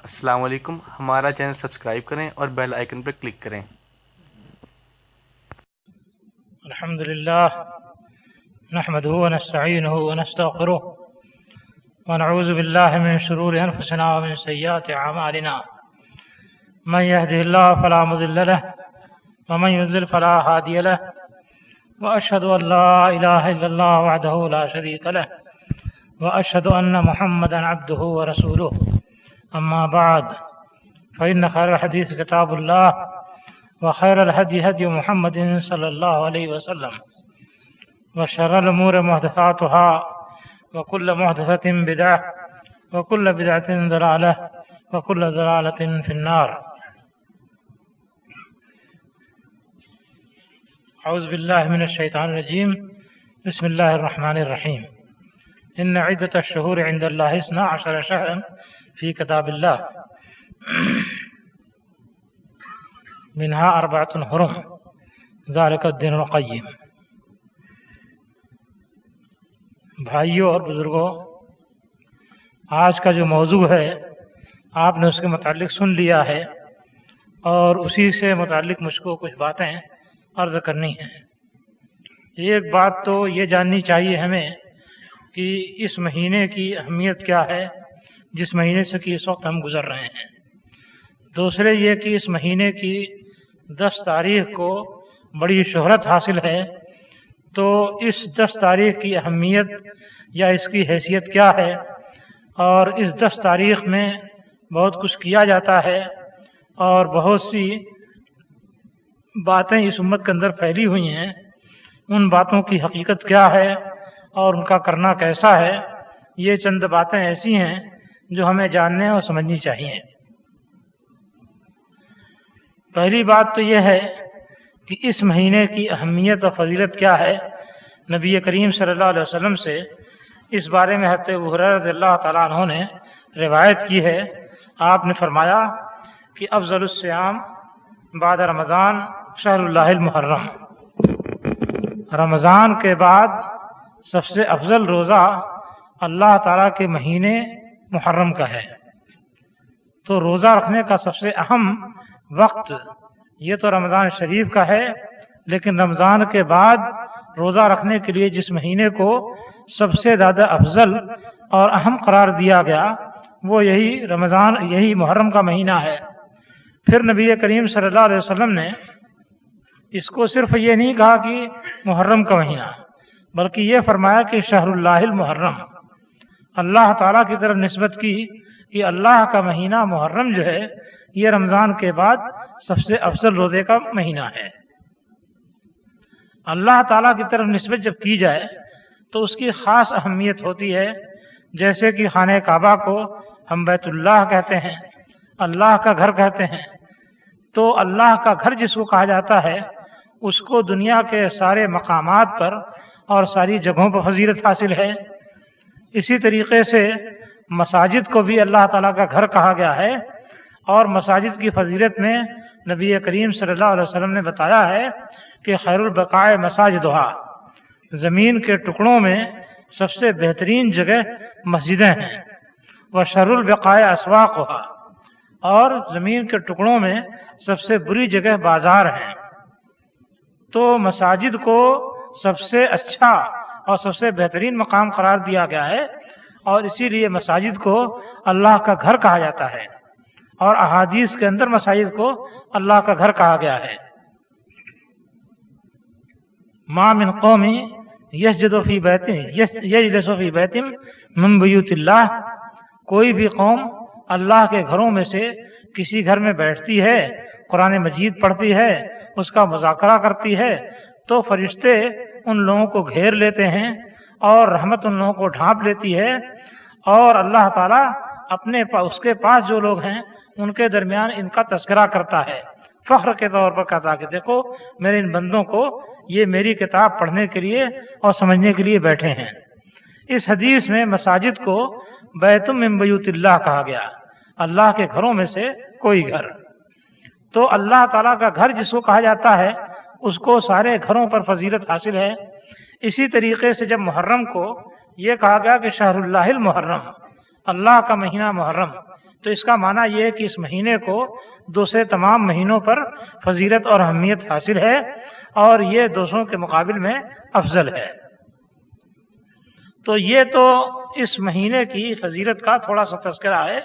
السلام علیکم، ہمارا چینل سبسکرائب کریں اور بیل آئیکن پر کلک کریں۔ الحمد لله نحمده ونستعينه ونستغفره ونعوذ بالله من شرور أنفسنا ومن سيئات أعمالنا، من يهده الله فلا مضل له ومن يضلل فلا هادي له، وأشهد أن لا إله إلا الله وحده لا شريك له، وأشهد أن محمدا عبده ورسوله. أما بعد فإن خير الحديث كتاب الله وخير الهدي هدي محمد صلى الله عليه وسلم، وشر الأمور محدثاتها وكل محدثة بدعة وكل بدعة ضلالة وكل ضلالة في النار. أعوذ بالله من الشيطان الرجيم. بسم الله الرحمن الرحيم. إن عدة الشهور عند الله 12 شهرا في كتاب الله منها 4 حرم ذلك الدين القيم. بھائیوں اور بزرگوں، آج کا جو موضوع ہے آپ نے اس کے متعلق سن لیا ہے، اور اسی سے متعلق مجھ کو کچھ باتیں عرض کرنی ہیں۔ ایک بات تو یہ جاننی چاہیے ہمیں کہ اس مہینے کی اہمیت کیا ہے جس مہینے سے کہ اس وقت ہم گزر رہے ہیں۔ دوسرے یہ کہ اس مہینے کی 10 تاریخ کو بڑی شہرت حاصل ہے، تو اس 10 تاریخ کی اہمیت یا اس کی حیثیت کیا ہے، اور اس 10 تاریخ میں بہت کچھ کیا جاتا ہے اور بہت سی باتیں اس امت کے اندر پھیلی ہوئی ہیں، ان باتوں کی حقیقت کیا ہے اور ان کا کرنا کیسا ہے، یہ چند باتیں ایسی ہیں جو ہمیں جاننے اور سمجھنی چاہیے۔ پہلی بات تو یہ ہے کہ اس مہینے کی اہمیت اور فضیلت کیا ہے۔ نبی کریم صلی اللہ علیہ وسلم سے اس بارے میں حضرت ابو ہریرہ رضی اللہ تعالیٰ عنہ نے روایت کی ہے۔ آپ نے فرمایا کہ افضل الصیام بعد رمضان شہر اللہ المحرم، رمضان کے بعد سب سے افضل روزہ اللہ تعالیٰ کے مہینے محرم کا ہے۔ تو روزہ رکھنے کا سب سے اہم وقت یہ تو رمضان شریف کا ہے، لیکن رمضان کے بعد روزہ رکھنے کے لیے جس مہینے کو سب سے زیادہ افضل اور اہم قرار دیا گیا وہ یہی محرم کا مہینہ ہے۔ پھر نبی کریم صلی اللہ علیہ وسلم نے اس کو صرف یہ نہیں کہا کہ محرم کا مہینہ، بلکہ یہ فرمایا کہ شہر اللہ المحرم، اللہ تعالیٰ کی طرف نسبت کی کہ اللہ کا مہینہ محرم جو ہے یہ رمضان کے بعد سب سے افضل روزے کا مہینہ ہے۔ اللہ تعالیٰ کی طرف نسبت جب کی جائے تو اس کی خاص اہمیت ہوتی ہے، جیسے کہ خانہ کعبہ کو ہم بیت اللہ کہتے ہیں، اللہ کا گھر کہتے ہیں، تو اللہ کا گھر جس کو کہا جاتا ہے اس کو دنیا کے سارے مقامات پر اور ساری جگہوں پر فضیلت حاصل ہے۔ اسی طریقے سے مساجد کو بھی اللہ تعالیٰ کا گھر کہا گیا ہے، اور مساجد کی فضیلت میں نبی کریم صلی اللہ علیہ وسلم نے بتایا ہے کہ خیر البقاع مساجدہا، زمین کے ٹکڑوں میں سب سے بہترین جگہ مسجدیں ہیں، وشر البقاع اسواقہا، اور زمین کے ٹکڑوں میں سب سے بری جگہ بازار ہیں۔ تو مساجد کو سب سے اچھا اور سب سے بہترین مقام قرار دیا گیا ہے، اور اسی لیے مساجد کو اللہ کا گھر کہا جاتا ہے، اور احادیث کے اندر مساجد کو اللہ کا گھر کہا گیا ہے۔ ما من قوم یجلس فی بیت من بیوت اللہ، کوئی بھی قوم اللہ کے گھروں میں سے کسی گھر میں بیٹھتی ہے، قرآن مجید پڑھتی ہے، اس کا مذاکرہ کرتی ہے، تو فرشتے ان لوگوں کو گھیر لیتے ہیں اور رحمت ان لوگوں کو ڈھانپ لیتی ہے، اور اللہ تعالیٰ اس کے پاس جو لوگ ہیں ان کے درمیان ان کا تذکرہ کرتا ہے، فخر کے طور پر کہتا ہے کہ دیکھو میرے ان بندوں کو یہ میری کتاب پڑھنے کے لیے اور سمجھنے کے لیے بیٹھے ہیں۔ اس حدیث میں مساجد کو بیت من بیوت اللہ کہا گیا، اللہ کے گھروں میں سے کوئی گھر۔ تو اللہ تعالیٰ کا گھر جس کو کہا جاتا ہے اس کو سارے گھروں پر فضیلت حاصل ہے۔ اسی طریقے سے جب محرم کو یہ کہا گیا کہ شہر اللہ المحرم، اللہ کا مہینہ محرم، تو اس کا معنی یہ ہے کہ اس مہینے کو دوسرے تمام مہینوں پر فضیلت اور اہمیت حاصل ہے اور یہ دوسروں کے مقابل میں افضل ہے۔ تو یہ تو اس مہینے کی فضیلت کا تھوڑا سا تذکرہ ہے،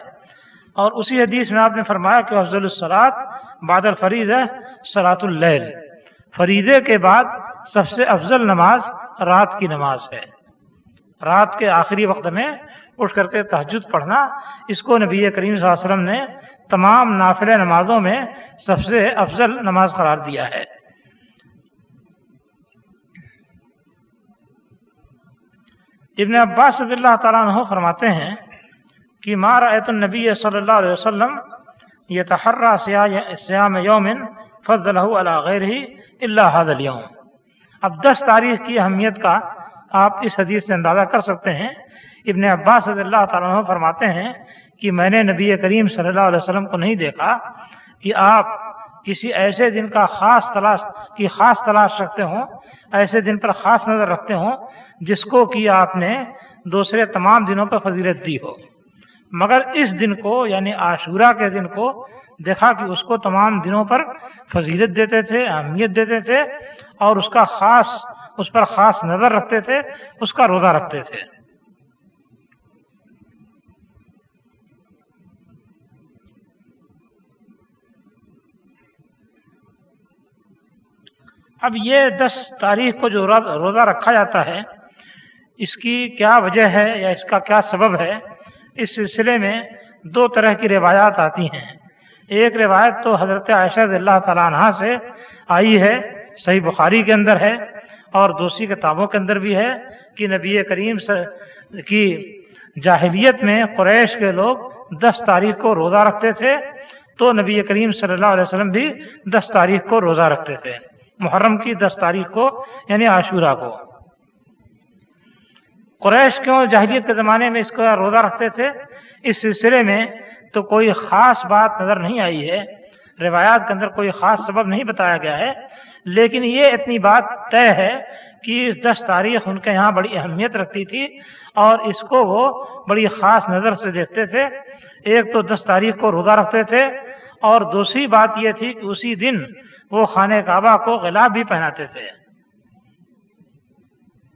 اور اسی حدیث میں آپ نے فرمایا کہ افضل الصلاۃ بعد الفریضہ صلاۃ اللیل، فریضے کے بعد سب سے افضل نماز رات کی نماز ہے۔ رات کے آخری وقت میں اٹھ کر کے تہجد پڑھنا، اس کو نبی کریم صلی اللہ علیہ وسلم نے تمام نافلہ نمازوں میں سب سے افضل نماز قرار دیا ہے۔ ابن عباس رضی اللہ تعالیٰ عنہ فرماتے ہیں کہ ما رأیت النبی صلی اللہ علیہ وسلم یتحری صیام یوم فضلہ علی غیرہ الا ھذا الیوم۔ اب 10 تاریخ کی اہمیت کا آپ اس حدیث سے اندازہ کر سکتے ہیں۔ ابن عباس رضی اللہ تعالیٰ عنہ فرماتے ہیں کہ میں نے نبی کریم صلی اللہ علیہ وسلم کو نہیں دیکھا کہ آپ کسی ایسے دن کا خاص تلاش رکھتے ہوں، ایسے دن پر خاص نظر رکھتے ہوں جس کو کہ آپ نے دوسرے تمام دنوں پر فضیلت دی ہو، مگر اس دن کو یعنی عاشورہ کے دن کو دیکھا کہ اس کو تمام دنوں پر فضیلت دیتے تھے، اہمیت دیتے تھے، اور اس پر خاص نظر رکھتے تھے، اس کا روزہ رکھتے تھے۔ اب یہ 10 تاریخ کو جو روزہ رکھا جاتا ہے، اس کی کیا وجہ ہے یا اس کا کیا سبب ہے، اس سلسلے میں 2 طرح کی روایات آتی ہیں۔ ایک روایت تو حضرت عائشہ رضی اللہ تعالیٰ عنہا سے آئی ہے، صحیح بخاری کے اندر ہے اور دوسری کتابوں کے اندر بھی ہے کہ نبی کریم کی جاہلیت میں قریش کے لوگ 10 تاریخ کو روزہ رکھتے تھے، تو نبی کریم صلی اللہ علیہ وسلم بھی 10 تاریخ کو روزہ رکھتے تھے، محرم کی 10 تاریخ کو یعنی عاشورہ کو۔ قریش کیوں جاہلیت کے زمانے میں اس کا روزہ رکھتے تھے، اس سلسلے میں تو کوئی خاص بات نظر نہیں آئی ہے، روایات کے اندر کوئی خاص سبب نہیں بتایا گیا ہے، لیکن یہ اتنی بات طے ہے کہ 10 تاریخ ان کے یہاں بڑی اہمیت رکھتی تھی اور اس کو وہ بڑی خاص نظر سے دیکھتے تھے۔ ایک تو 10 تاریخ کو روزہ رکھتے تھے، اور دوسری بات یہ تھی کہ اسی دن وہ خانہ کعبہ کو غلاف بھی پہناتے تھے۔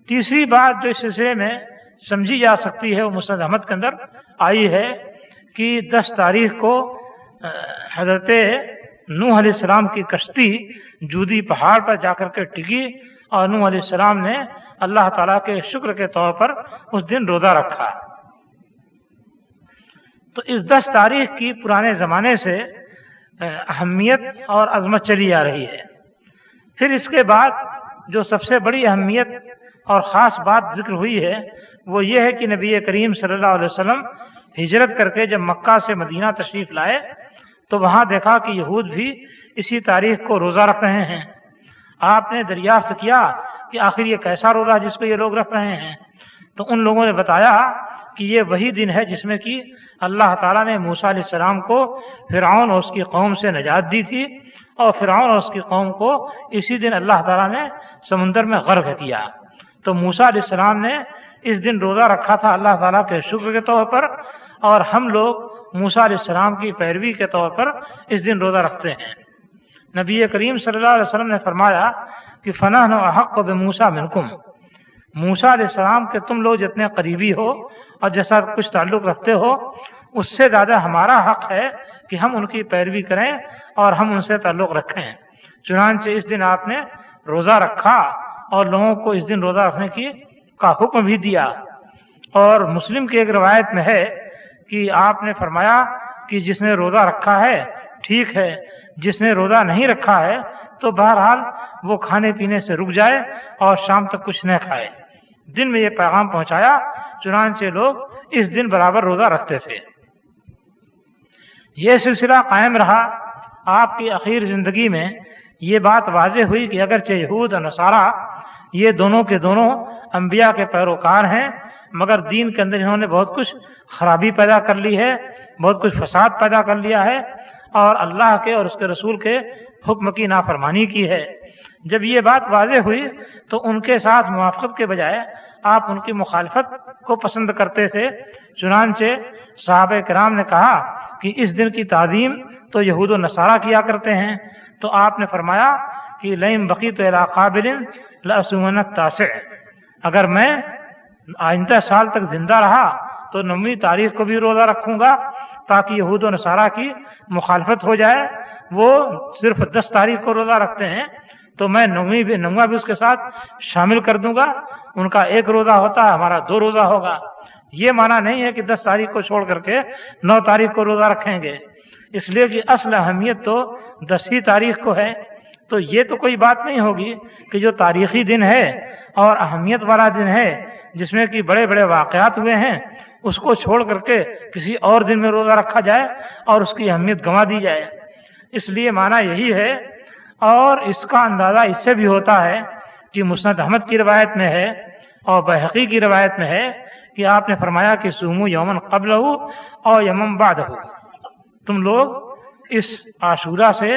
تیسری بات جو اس سلسلے میں سمجھی جا سکتی ہے وہ مسند احمد کے اندر آئی ہے کہ 10 تاریخ کو حضرت نوح علیہ السلام کی کشتی جودی پہاڑ پر جا کر کے ٹکی، اور نوح علیہ السلام نے اللہ تعالیٰ کے شکر کے طور پر اس دن روزہ رکھا۔ تو اس 10 تاریخ کی پرانے زمانے سے اہمیت اور عظمت چلی آ رہی ہے۔ پھر اس کے بعد جو سب سے بڑی اہمیت اور خاص بات ذکر ہوئی ہے وہ یہ ہے کہ نبی کریم صلی اللہ علیہ وسلم ہجرت کر کے جب مکہ سے مدینہ تشریف لائے تو وہاں دیکھا کہ یہود بھی اسی تاریخ کو روزہ رکھ رہے ہیں۔ آپ نے دریافت کیا کہ آخر یہ کیسا روزہ جس کو یہ لوگ رکھ رہے ہیں، تو ان لوگوں نے بتایا کہ یہ وہی دن ہے جس میں کہ اللہ تعالیٰ نے موسیٰ علیہ السلام کو فرعون اور اس کی قوم سے نجات دی تھی، اور فرعون اور اس کی قوم کو اسی دن اللہ تعالیٰ نے سمندر میں غرق کیا۔ تو موسیٰ علیہ السلام نے اس دن روزہ رکھا تھا اللہ تعالیٰ کے شکر کے طور پر، اور ہم لوگ موسیٰ علیہ السلام کی پیروی کے طور پر اس دن روزہ رکھتے ہیں۔ نبی کریم صلی اللہ علیہ وسلم نے فرمایا کہ فَنَحْنُ أَحَقُّ بِمُوسَىٰ مِنْكُمْ، موسیٰ علیہ السلام کے تم لوگ جتنے قریبی ہو اور جیسا کچھ تعلق رکھتے ہو، اس سے زیادہ ہمارا حق ہے کہ ہم ان کی پیروی کریں اور ہم ان سے تعلق رکھیں۔ چنانچہ اس دن آپ نے روزہ رکھا اور لوگوں کو اس دن روزہ رکھنے کا حکم بھی دیا۔ اور مسلم کی ایک روایت میں ہے کہ آپ نے فرمایا کہ جس نے روزہ رکھا ہے ٹھیک ہے، جس نے روزہ نہیں رکھا ہے تو بہرحال وہ کھانے پینے سے رک جائے اور شام تک کچھ نہ کھائے۔ دن میں یہ پیغام پہنچایا، چنانچہ لوگ اس دن برابر روزہ رکھتے تھے۔ یہ سلسلہ قائم رہا۔ آپ کی اخیر زندگی میں یہ بات واضح ہوئی کہ اگرچہ یہود اور نصارہ یہ دونوں کے دونوں انبیاء کے پیروکار ہیں، مگر دین کے اندر انہوں نے بہت کچھ خرابی پیدا کر لی ہے، بہت کچھ فساد پیدا کر لیا ہے، اور اللہ کے اور اس کے رسول کے حکم کی نافرمانی کی ہے۔ جب یہ بات واضح ہوئی تو ان کے ساتھ موافقت کے بجائے آپ ان کی مخالفت کو پسند کرتے تھے۔ چنانچہ صحابہ کرام نے کہا کہ اس دن کی تعظیم تو یہود و نصارہ کیا کرتے ہیں، تو آپ نے فرمایا کہ لئن بقیت الی قابل لأصومن التاسع، اگر میں آئندہ سال تک زندہ رہا تو 9ویں تاریخ کو بھی روزہ رکھوں گا تاکہ یہود و نصارہ کی مخالفت ہو جائے۔ وہ صرف 10 تاریخ کو روزہ رکھتے ہیں تو میں 9واں بھی اس کے ساتھ شامل کر دوں گا، ان کا 1 روزہ ہوتا ہے، ہمارا 2 روزہ ہوگا۔ یہ معنی نہیں ہے کہ 10 تاریخ کو چھوڑ کر کے 9 تاریخ کو روزہ رکھیں گے، اس لیے کہ اصل اہمیت تو 10ہی تاریخ کو ہے۔ تو یہ تو کوئی بات نہیں ہوگی کہ جو تاریخی دن ہے اور اہمیت والا دن ہے جس میں کہ بڑے بڑے واقعات ہوئے ہیں، اس کو چھوڑ کر کے کسی اور دن میں روزہ رکھا جائے اور اس کی اہمیت گنوا دی جائے۔ اس لیے معنی یہی ہے، اور اس کا اندازہ اس سے بھی ہوتا ہے کہ مسند احمد کی روایت میں ہے اور بہقی کی روایت میں ہے کہ آپ نے فرمایا کہ صوموا یوما قبلہ اور یوما بعدہ، تم لوگ اس عاشورہ سے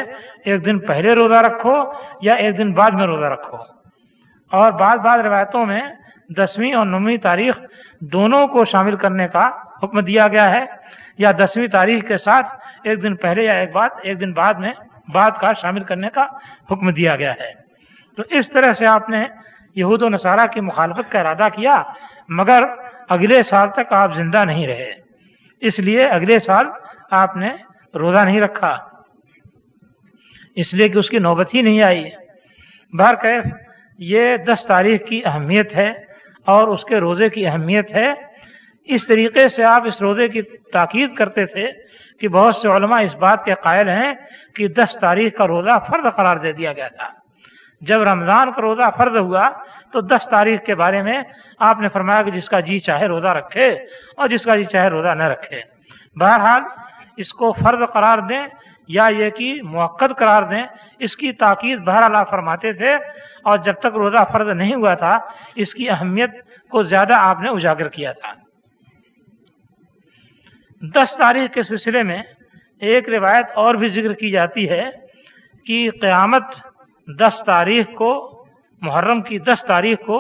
1 دن پہلے روزہ رکھو یا 1 دن بعد میں روزہ رکھو۔ اور بعض روایتوں میں 10ویں اور 9ویں تاریخ دونوں کو شامل کرنے کا حکم دیا گیا ہے، یا 10ویں تاریخ کے ساتھ 1 دن پہلے یا 1 دن بعد میں بعد کا شامل کرنے کا حکم دیا گیا ہے۔ تو اس طرح سے آپ نے یہود و نصارہ کی مخالفت کا ارادہ کیا، مگر اگلے سال تک آپ زندہ نہیں رہے، اس لیے اگلے سال آپ نے روزہ نہیں رکھا، اس لیے کہ اس کی نوبت ہی نہیں آئی۔ بہرکیف یہ 10 تاریخ کی اہمیت ہے اور اس کے روزے کی اہمیت ہے۔ اس طریقے سے آپ اس روزے کی تاکید کرتے تھے کہ بہت سے علماء اس بات کے قائل ہیں کہ 10 تاریخ کا روزہ فرض قرار دے دیا گیا تھا۔ جب رمضان کا روزہ فرض ہوا تو 10 تاریخ کے بارے میں آپ نے فرمایا کہ جس کا جی چاہے روزہ رکھے اور جس کا جی چاہے روزہ نہ رکھے۔ بہرحال اس کو فرض قرار دیں یا یہ کہ مؤکد قرار دیں، اس کی تاکید بہرحال آپ فرماتے تھے، اور جب تک روزہ فرض نہیں ہوا تھا اس کی اہمیت کو زیادہ آپ نے اجاگر کیا تھا۔ 10 تاریخ کے سلسلے میں ایک روایت اور بھی ذکر کی جاتی ہے کہ قیامت 10 تاریخ کو، محرم کی 10 تاریخ کو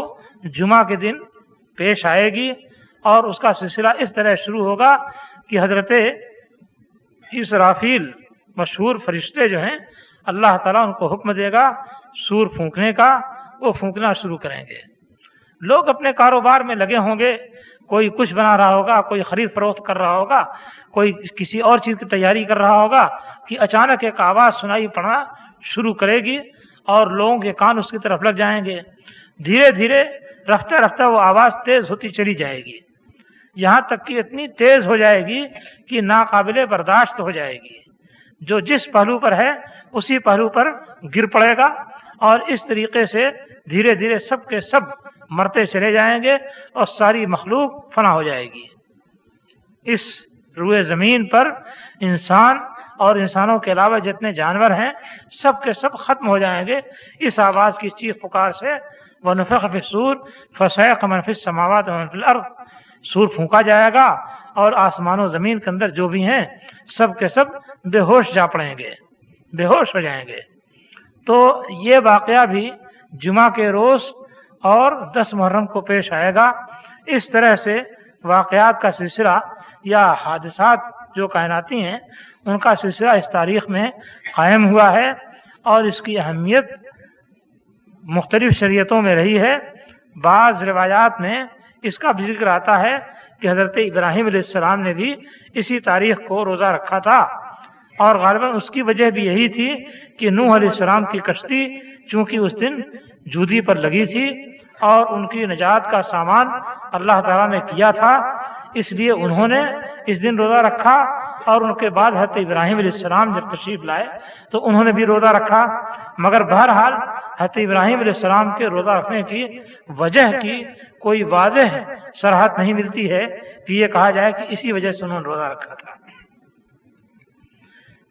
جمعہ کے دن پیش آئے گی، اور اس کا سلسلہ اس طرح شروع ہوگا کہ حضرت اسرافیل مشہور فرشتے جو ہیں، اللہ تعالیٰ ان کو حکم دے گا سور پھونکنے کا، وہ پھونکنا شروع کریں گے۔ لوگ اپنے کاروبار میں لگے ہوں گے، کوئی کچھ بنا رہا ہوگا، کوئی خرید فروخت کر رہا ہوگا، کوئی کسی اور چیز کی تیاری کر رہا ہوگا کہ اچانک ایک آواز سنائی پڑنا شروع کرے گی اور لوگوں کے کان اس کی طرف لگ جائیں گے۔ دھیرے دھیرے رفتہ رفتہ وہ آواز تیز ہوتی چلی جائے گی، یہاں تک کہ اتنی تیز ہو جائے گی کہ ناقابل برداشت ہو جائے گی۔ جو جس پہلو پر ہے اسی پہلو پر گر پڑے گا، اور اس طریقے سے دھیرے دھیرے سب کے سب مرتے چلے جائیں گے اور ساری مخلوق فنا ہو جائے گی۔ اس روئے زمین پر انسان اور انسانوں کے علاوہ جتنے جانور ہیں سب کے سب ختم ہو جائیں گے اس آواز کی چیخ پکار سے۔ وَنُفِخَ فِي الصُّورِ فَصَعِقَ مَن فِي السَّمَاوَاتِ وَمَن فِي الْأَرْضِ، سور پھونکا جائے گا اور آسمان و زمین کے اندر جو بھی ہیں سب کے سب بے ہوش جا پڑیں گے، بے ہوش ہو جائیں گے۔ تو یہ واقعہ بھی جمعہ کے روز اور 10 محرم کو پیش آئے گا۔ اس طرح سے واقعات کا سلسلہ یا حادثات جو کائناتی ہیں ان کا سلسلہ اس تاریخ میں قائم ہوا ہے، اور اس کی اہمیت مختلف شریعتوں میں رہی ہے۔ بعض روایات میں اس کا بھی ذکر آتا ہے کہ حضرت ابراہیم علیہ السلام نے بھی اسی تاریخ کو روزہ رکھا تھا، اور غالباً اس کی وجہ بھی یہی تھی کہ نوح علیہ السلام کی کشتی چونکہ اس دن جودی پر لگی تھی اور ان کی نجات کا سامان اللہ تعالیٰ نے کیا تھا، اس لیے انہوں نے اس دن روزہ رکھا، اور ان کے بعد حضرت ابراہیم علیہ السلام جب تشریف لائے تو انہوں نے بھی روزہ رکھا۔ مگر بہرحال حضرت ابراہیم علیہ السلام کے روزہ رکھنے کی وجہ کی کوئی واضح صراحت نہیں ملتی ہے کہ یہ کہا جائے کہ اسی وجہ سے انہوں نے روزہ رکھا تھا۔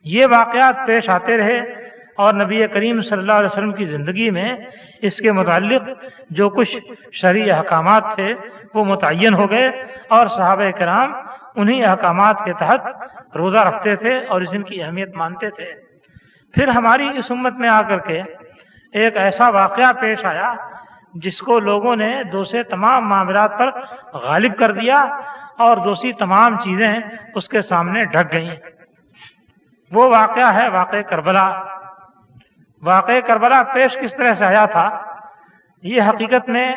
یہ واقعات پیش آتے رہے، اور نبی کریم صلی اللہ علیہ وسلم کی زندگی میں اس کے متعلق جو کچھ شرعی احکامات تھے وہ متعین ہو گئے، اور صحابہ کرام انہی احکامات کے تحت روزہ رکھتے تھے اور اس دن کی اہمیت مانتے تھے۔ پھر ہماری اس امت میں آ کر کے ایک ایسا واقعہ پیش آیا جس کو لوگوں نے دوسرے تمام معاملات پر غالب کر دیا، اور دوسری تمام چیزیں اس کے سامنے ڈھک گئیں۔ وہ واقعہ ہے واقعہ کربلا۔ واقعہ کربلا پیش کس طرح سے آیا تھا، یہ حقیقت میں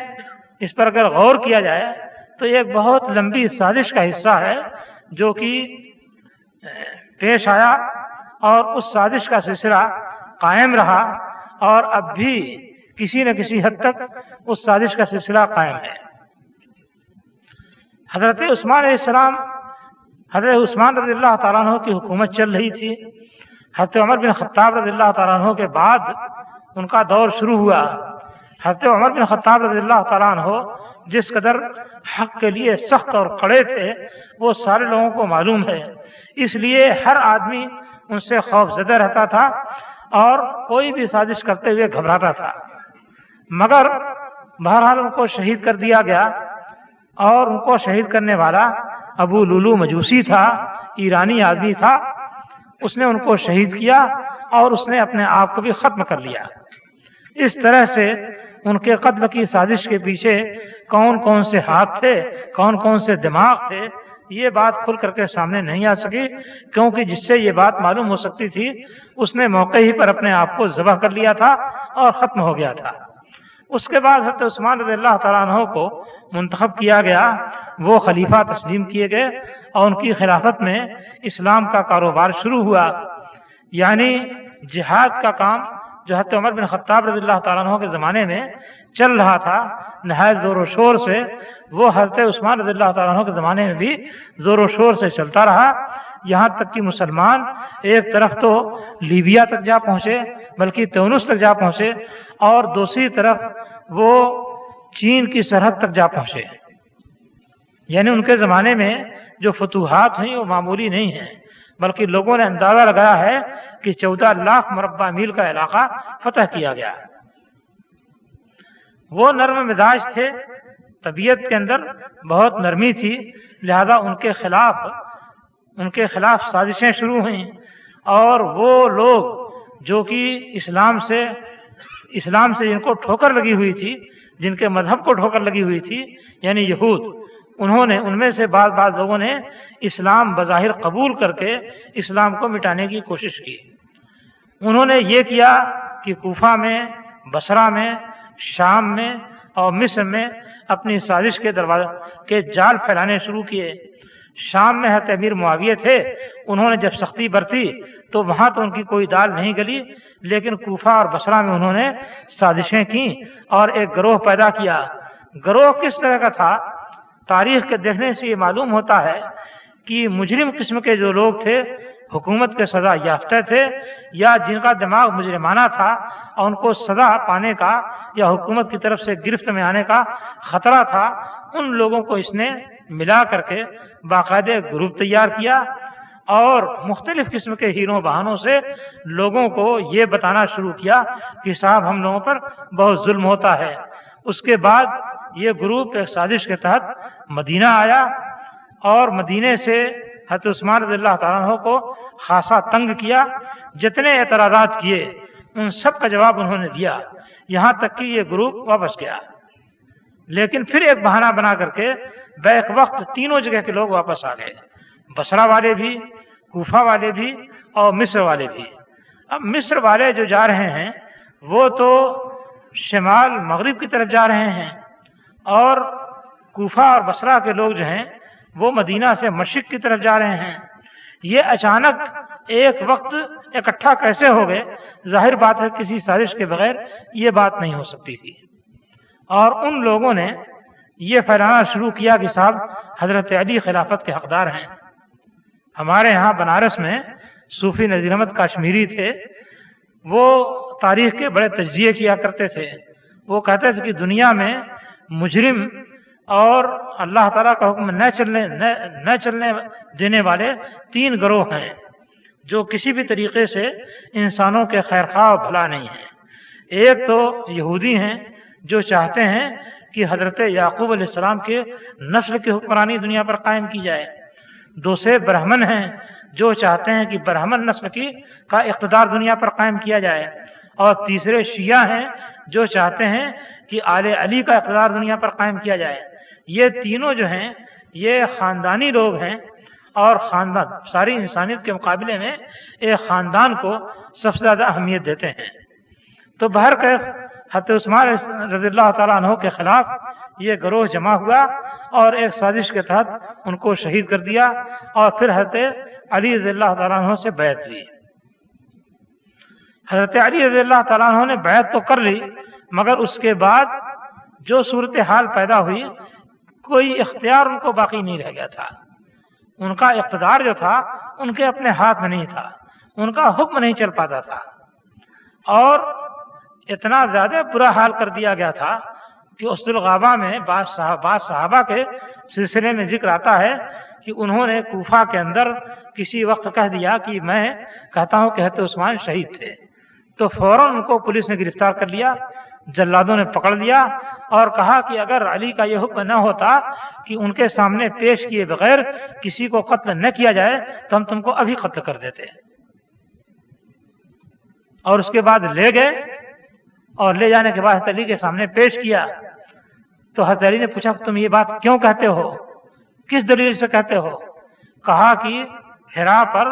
اس پر اگر غور کیا جائے تو یہ ایک بہت لمبی سازش کا حصہ ہے جو کہ پیش آیا، اور اس سازش کا سلسلہ قائم رہا، اور اب بھی کسی نہ کسی حد تک اس سازش کا سلسلہ قائم ہے۔ حضرت عثمان علیہ السلام، حضرت عثمان رضی اللہ تعالیٰ عنہ کی حکومت چل رہی تھی۔ حضرت عمر بن خطاب رضی اللہ تعالیٰ عنہ کے بعد ان کا دور شروع ہوا۔ حضرت عمر بن خطاب رضی اللہ تعالیٰ عنہ جس قدر حق کے لیے سخت اور کڑے تھے وہ سارے لوگوں کو معلوم ہے، اس لیے ہر آدمی ان سے خوف زدہ رہتا تھا اور کوئی بھی سازش کرتے ہوئے گھبراتا تھا، مگر بہرحال ان کو شہید کر دیا گیا، اور ان کو شہید کرنے والا ابو لولو مجوسی تھا، ایرانی آدمی تھا، اس نے ان کو شہید کیا اور اس نے اپنے آپ کو بھی ختم کر لیا۔ اس طرح سے ان کے قتل کی سازش کے پیچھے کون کون سے ہاتھ تھے، کون کون سے دماغ تھے، یہ بات کھل کر کے سامنے نہیں آ سکی، کیونکہ جس سے یہ بات معلوم ہو سکتی تھی اس نے موقع ہی پر اپنے آپ کو ذبح کر لیا تھا اور ختم ہو گیا تھا۔ اس کے بعد حضرت عثمان رضی اللہ تعالیٰ عنہ کو منتخب کیا گیا، وہ خلیفہ تسلیم کیے گئے، اور ان کی خلافت میں اسلام کا کاروبار شروع ہوا، یعنی جہاد کا کام جو حضرت عمر بن خطاب رضی اللہ تعالیٰ عنہ کے زمانے میں چل رہا تھا نہایت زور و شور سے، وہ حضرت عثمان رضی اللہ تعالیٰ عنہ کے زمانے میں بھی زور و شور سے چلتا رہا، یہاں تک کہ مسلمان ایک طرف تو لیبیا تک جا پہنچے، بلکہ تیونس تک جا پہنچے، اور دوسری طرف وہ چین کی سرحد تک جا پہنچے۔ یعنی ان کے زمانے میں جو فتوحات ہوئیں وہ معمولی نہیں ہیں، بلکہ لوگوں نے اندازہ لگایا ہے کہ 14 لاکھ مربع میل کا علاقہ فتح کیا گیا۔ وہ نرم مزاج تھے، طبیعت کے اندر بہت نرمی تھی، لہذا ان کے خلاف سازشیں شروع ہوئیں، اور وہ لوگ جو کہ اسلام سے جن کو ٹھوکر لگی ہوئی تھی، جن کے مذہب کو ٹھوکر لگی ہوئی تھی، یعنی یہود، ان میں سے بعض لوگوں نے اسلام بظاہر قبول کر کے اسلام کو مٹانے کی کوشش کی۔ انہوں نے یہ کیا کہ کوفہ میں، بصرہ میں، شام میں اور مصر میں اپنی سازش کے جال پھیلانے شروع کیے۔ شام میں حضرت امیر معاویہ تھے، انہوں نے جب سختی برتی تو وہاں تو ان کی کوئی دال نہیں گلی، لیکن کوفہ اور بصرہ میں انہوں نے سازشیں کی اور ایک گروہ پیدا کیا۔ گروہ کس طرح کا تھا؟ تاریخ کے دیکھنے سے یہ معلوم ہوتا ہے کہ مجرم قسم کے جو لوگ تھے، حکومت کے سزا یافتہ تھے، یا جن کا دماغ مجرمانہ تھا اور ان کو سزا پانے کا یا حکومت کی طرف سے گرفت میں آنے کا خطرہ تھا، ان لوگوں کو اس نے ملا کر کے باقاعدہ گروپ تیار کیا، اور مختلف قسم کے ہیروں بہانوں سے لوگوں کو یہ بتانا شروع کیا کہ صاحب ہم لوگوں پر بہت ظلم ہوتا ہے۔ اس کے بعد یہ گروپ ایک سازش کے تحت مدینہ آیا، اور مدینے سے حضرت عثمان رضی اللہ تعالیٰ عنہ کو خاصا تنگ کیا۔ جتنے اعتراضات کیے ان سب کا جواب انہوں نے دیا، یہاں تک کہ یہ گروپ واپس گیا۔ لیکن پھر ایک بہانہ بنا کر کے بیک وقت تینوں جگہ کے لوگ واپس آ گئے، بصرہ والے بھی، کوفہ والے بھی اور مصر والے بھی۔ اب مصر والے جو جا رہے ہیں وہ تو شمال مغرب کی طرف جا رہے ہیں، اور کوفہ اور بصرہ کے لوگ جو ہیں وہ مدینہ سے مشرق کی طرف جا رہے ہیں۔ یہ اچانک ایک وقت اکٹھا کیسے ہو گئے؟ ظاہر بات ہے کسی سازش کے بغیر یہ بات نہیں ہو سکتی تھی، اور ان لوگوں نے یہ پھیلانا شروع کیا کہ صاحب حضرت علی خلافت کے حقدار ہیں۔ ہمارے یہاں بنارس میں صوفی نذیر احمد کاشمیری تھے، وہ تاریخ کے بڑے تجزیے کیا کرتے تھے۔ وہ کہتے تھے کہ دنیا میں مجرم اور اللہ تعالیٰ کا حکم نہ چلنے دینے والے 3 گروہ ہیں جو کسی بھی طریقے سے انسانوں کے خیرخواہ بھلا نہیں ہیں۔ ایک تو یہودی ہیں جو چاہتے ہیں کہ حضرت یعقوب علیہ السلام کے نسل کی حکمرانی دنیا پر قائم کی جائے۔ دوسرے برہمن ہیں جو چاہتے ہیں کہ برہمن نسل کا اقتدار دنیا پر قائم کیا جائے، اور تیسرے شیعہ ہیں جو چاہتے ہیں کہ آل علی کا اقتدار دنیا پر قائم کیا جائے۔ یہ تینوں جو ہیں یہ خاندانی لوگ ہیں، اور خاندان ساری انسانیت کے مقابلے میں ایک خاندان کو سب سے زیادہ اہمیت دیتے ہیں۔ تو بہرکیف حضرت عثمان رضی اللہ تعالیٰ عنہ کے خلاف یہ گروہ جمع ہوا اور ایک سازش کے تحت ان کو شہید کر دیا، اور پھر حضرت علی رضی اللہ تعالیٰ عنہ سے بیعت لی۔ حضرت علی رضی اللہ تعالیٰ عنہ نے بیعت تو کر لی، مگر اس کے بعد جو صورتحال پیدا ہوئی، کوئی اختیار ان کو باقی نہیں رہ گیا تھا۔ ان کا اقتدار جو تھا ان کے اپنے ہاتھ میں نہیں تھا، ان کا حکم نہیں چل پاتا تھا، اور اتنا زیادہ برا حال کر دیا گیا تھا کہ اسد الغابہ میں بعض صحابہ کے سلسلے میں ذکر آتا ہے کہ انہوں نے کوفہ کے اندر کسی وقت کہہ دیا کہ میں کہتا ہوں کہ حضرت عثمان شہید تھے، تو فوراً ان کو پولیس نے گرفتار کر لیا، جلادوں نے پکڑ لیا اور کہا کہ اگر علی کا یہ حکم نہ ہوتا کہ ان کے سامنے پیش کیے بغیر کسی کو قتل نہ کیا جائے تو ہم تم کو ابھی قتل کر دیتے۔ اور اس کے بعد لے گئے، اور لے جانے کے بعد حضرت علی کے سامنے پیش کیا، تو حضرت علی نے پوچھا کہ تم یہ بات کیوں کہتے ہو، کس دلیل سے کہتے ہو؟ کہا کہ حرا پر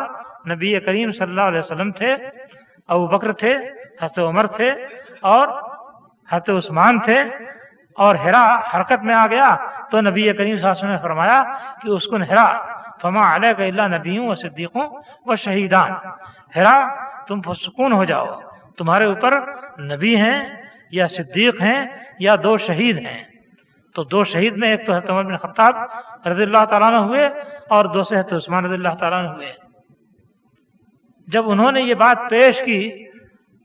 نبی کریم صلی اللہ علیہ وسلم تھے، ابو بکر تھے، حضرت عمر تھے اور حضرت عثمان تھے، اور حرا حرکت میں آ گیا تو نبی کریم صلی اللہ علیہ وسلم نے فرمایا کہ اسکن حرا فما علیک الا نبیوں و صدیقوں و شہیدان، حرا تم سکون ہو جاؤ، تمہارے اوپر نبی ہیں یا صدیق ہیں یا دو شہید ہیں۔ تو دو شہید میں ایک تو حضرت عمر بن خطاب رضی اللہ تعالیٰ عنہ ہوئے اور دوسرے حضرت عثمان رضی اللہ تعالیٰ عنہ ہوئے۔ جب انہوں نے یہ بات پیش کی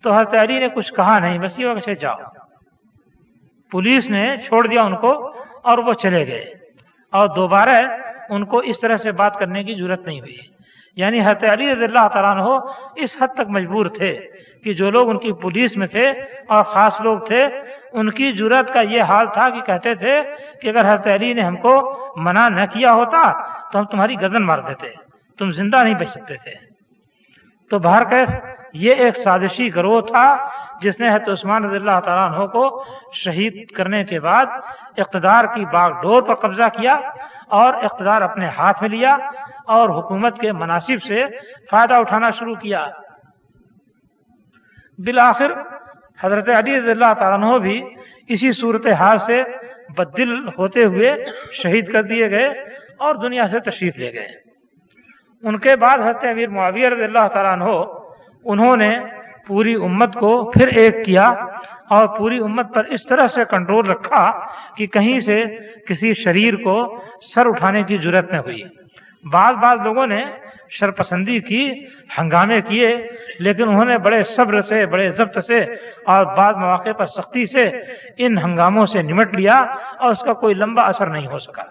تو حضرت علی نے کچھ کہا نہیں، بس یہ وقت سے جاؤ۔ پولیس نے چھوڑ دیا ان کو اور وہ چلے گئے، اور دوبارہ ان کو اس طرح سے بات کرنے کی ضرورت نہیں ہوئی۔ یعنی حضرت علی رضی اللہ تعالیٰ عنہ اس حد تک مجبور تھے کہ جو لوگ ان کی پولیس میں تھے اور خاص لوگ تھے، ان کی جرأت کا یہ حال تھا کہ کہتے تھے کہ اگر حضرت علی نے ہم کو منع نہ کیا ہوتا تو ہم تمہاری گردن مار دیتے، تم زندہ نہیں بچ سکتے تھے۔ تو بہرکیف یہ ایک سازشی گروہ تھا جس نے حضرت عثمان رضی اللہ تعالیٰ عنہ کو شہید کرنے کے بعد اقتدار کی باغ ڈور پر قبضہ کیا اور اقتدار اپنے ہاتھ میں لیا اور حکومت کے مناصب سے فائدہ اٹھانا شروع کیا۔ بالآخر حضرت علی رضی اللہ تعالیٰ عنہ بھی اسی صورتحال سے بددل ہوتے ہوئے شہید کر دیے گئے اور دنیا سے تشریف لے گئے۔ ان کے بعد حضرت امیر معاویہ رضی اللہ تعالیٰ عنہ انہوں نے پوری امت کو پھر ایک کیا اور پوری امت پر اس طرح سے کنٹرول رکھا کہ کہیں سے کسی شریر کو سر اٹھانے کی جرأت نہ ہوئی۔ بعض لوگوں نے شرپسندی کی، ہنگامے کیے، لیکن انہوں نے بڑے صبر سے، بڑے ضبط سے اور بعض مواقع پر سختی سے ان ہنگاموں سے نمٹ لیا اور اس کا کوئی لمبا اثر نہیں ہو سکا۔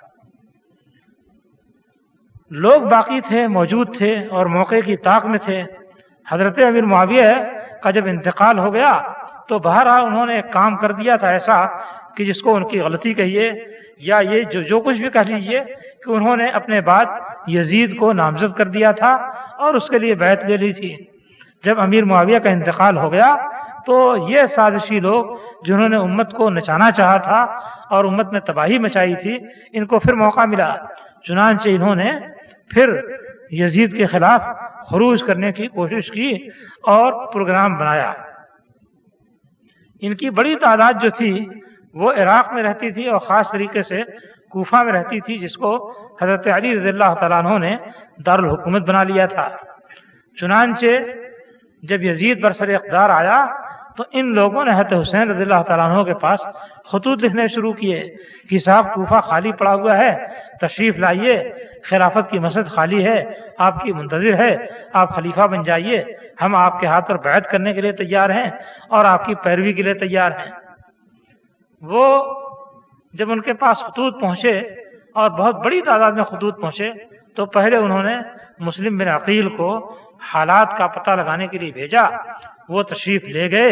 لوگ باقی تھے، موجود تھے اور موقع کی طاق میں تھے۔ حضرت امیر معاویہ کا جب انتقال ہو گیا تو بہرحال انہوں نے ایک کام کر دیا تھا ایسا کہ جس کو ان کی غلطی کہیے یا یہ جو کچھ بھی کہہ لیجیے، کہ انہوں نے اپنے بعد یزید کو نامزد کر دیا تھا اور اس کے لیے بیعت لے لی تھی۔ جب امیر معاویہ کا انتقال ہو گیا تو یہ سازشی لوگ جنہوں نے امت کو نچانا چاہا تھا اور امت میں تباہی مچائی تھی، ان کو پھر موقع ملا، چنانچہ انہوں نے پھر یزید کے خلاف خروج کرنے کی کوشش کی اور پروگرام بنایا۔ ان کی بڑی تعداد جو تھی وہ عراق میں رہتی تھی اور خاص طریقے سے کوفہ میں رہتی تھی، جس کو حضرت علی رضی اللہ تعالیٰ عنہ نے دارالحکومت بنا لیا تھا۔ چنانچہ جب یزید برسر اقتدار آیا تو ان لوگوں نے حضرت حسین رضی اللہ تعالیٰ عنہ کے پاس خطوط لکھنے شروع کیے کہ صاحب کوفہ خالی پڑا ہوا ہے، تشریف لائیے، خلافت کی مسجد خالی ہے، آپ کی منتظر ہے، آپ خلیفہ بن جائیے، ہم آپ کے ہاتھ پر بیعت کرنے کے لیے تیار ہیں اور آپ کی پیروی کے لیے تیار ہیں۔ وہ جب ان کے پاس خطوط پہنچے اور بہت بڑی تعداد میں خطوط پہنچے تو پہلے انہوں نے مسلم بن عقیل کو حالات کا پتہ لگانے کے لیے بھیجا۔ وہ تشریف لے گئے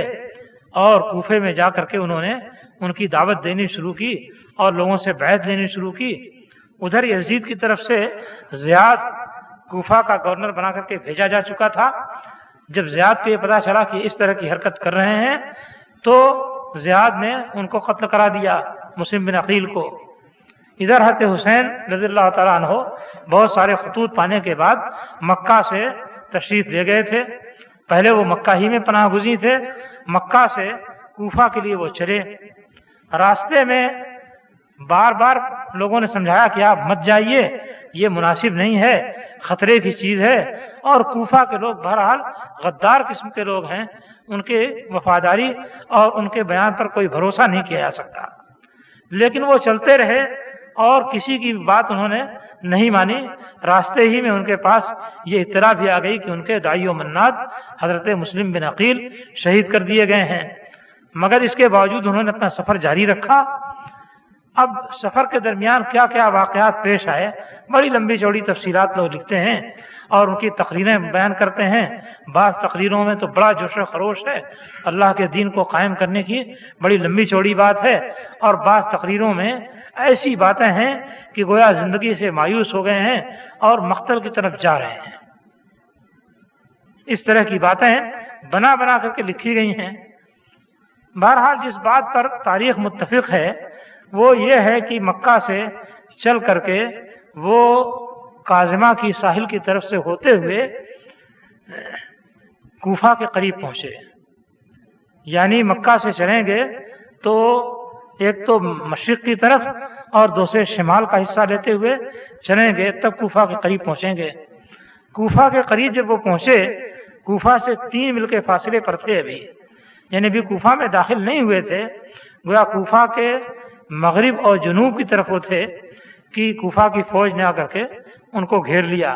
اور کوفے میں جا کر کے انہوں نے ان کی دعوت دینی شروع کی اور لوگوں سے بیعت لینی شروع کی۔ ادھر یزید کی طرف سے زیاد کوفہ کا گورنر بنا کر کے بھیجا جا چکا تھا۔ جب زیاد کو یہ پتہ چلا کہ اس طرح کی حرکت کر رہے ہیں تو زیاد نے ان کو قتل کرا دیا، مسلم بن عقیل کو۔ ادھر حضرت حسین رضی اللہ تعالیٰ عنہ بہت سارے خطوط پانے کے بعد مکہ سے تشریف لے گئے تھے. پہلے وہ مکہ ہی میں پناہ گزین تھے. مکہ سے کوفہ کے لیے وہ چلے. راستے میں بار بار لوگوں نے سمجھایا کہ آپ مت جائیے، یہ مناسب نہیں ہے، خطرے کی چیز ہے. اور کوفہ کے لوگ بہرحال غدار قسم کے لوگ ہیں، ان کے وفاداری اور ان کے بیان پر کوئی بھروسہ نہیں کیا جا سکتا. لیکن وہ چلتے رہے اور کسی کی بات انہوں نے نہیں مانی. راستے ہی میں ان کے پاس یہ اطلاع بھی آ گئی کہ ان کے داعی و مناد حضرت مسلم بن عقیل شہید کر دیے گئے ہیں. مگر اس کے باوجود انہوں نے اپنا سفر جاری رکھا. اب سفر کے درمیان کیا کیا واقعات پیش آئے، بڑی لمبی چوڑی تفصیلات لوگ لکھتے ہیں اور ان کی تقریریں بیان کرتے ہیں. بعض تقریروں میں تو بڑا جوش و خروش ہے، اللہ کے دین کو قائم کرنے کی بڑی لمبی چوڑی بات ہے. اور بعض تقریروں میں ایسی باتیں ہیں کہ گویا زندگی سے مایوس ہو گئے ہیں اور مقتل کی طرف جا رہے ہیں. اس طرح کی باتیں بنا بنا کر کے لکھی گئی ہیں. بہرحال جس بات پر تاریخ متفق ہے وہ یہ ہے کہ مکہ سے چل کر کے وہ کاظمہ کی ساحل کی طرف سے ہوتے ہوئے کوفہ کے قریب پہنچے. یعنی مکہ سے چلیں گے تو ایک تو مشرق کی طرف اور دوسرے شمال کا حصہ لیتے ہوئے چلیں گے، تب کوفہ کے قریب پہنچیں گے. کوفہ کے قریب جب وہ پہنچے، کوفہ سے 3 میل کے فاصلے پر تھے ابھی، یعنی ابھی کوفہ میں داخل نہیں ہوئے تھے. گویا کوفہ کے مغرب اور جنوب کی طرف وہ تھے کہ کوفہ کی فوج نے آ کر کے ان کو گھیر لیا.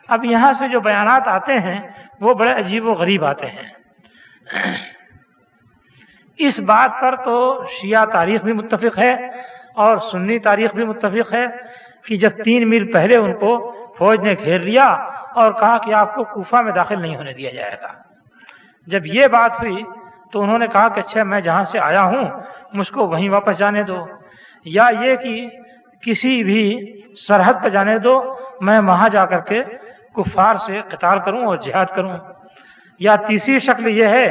اب یہاں سے جو بیانات آتے ہیں وہ بڑے عجیب و غریب آتے ہیں. اس بات پر تو شیعہ تاریخ بھی متفق ہے اور سنی تاریخ بھی متفق ہے کہ جب 3 میل پہلے ان کو فوج نے گھیر لیا اور کہا کہ آپ کو کوفہ میں داخل نہیں ہونے دیا جائے گا. جب یہ بات ہوئی تو انہوں نے کہا کہ اچھا میں جہاں سے آیا ہوں مجھ کو وہیں واپس جانے دو، یا یہ کہ کسی بھی سرحد پہ جانے دو، میں وہاں جا کر کے کفار سے قتال کروں اور جہاد کروں. یا تیسری شکل یہ ہے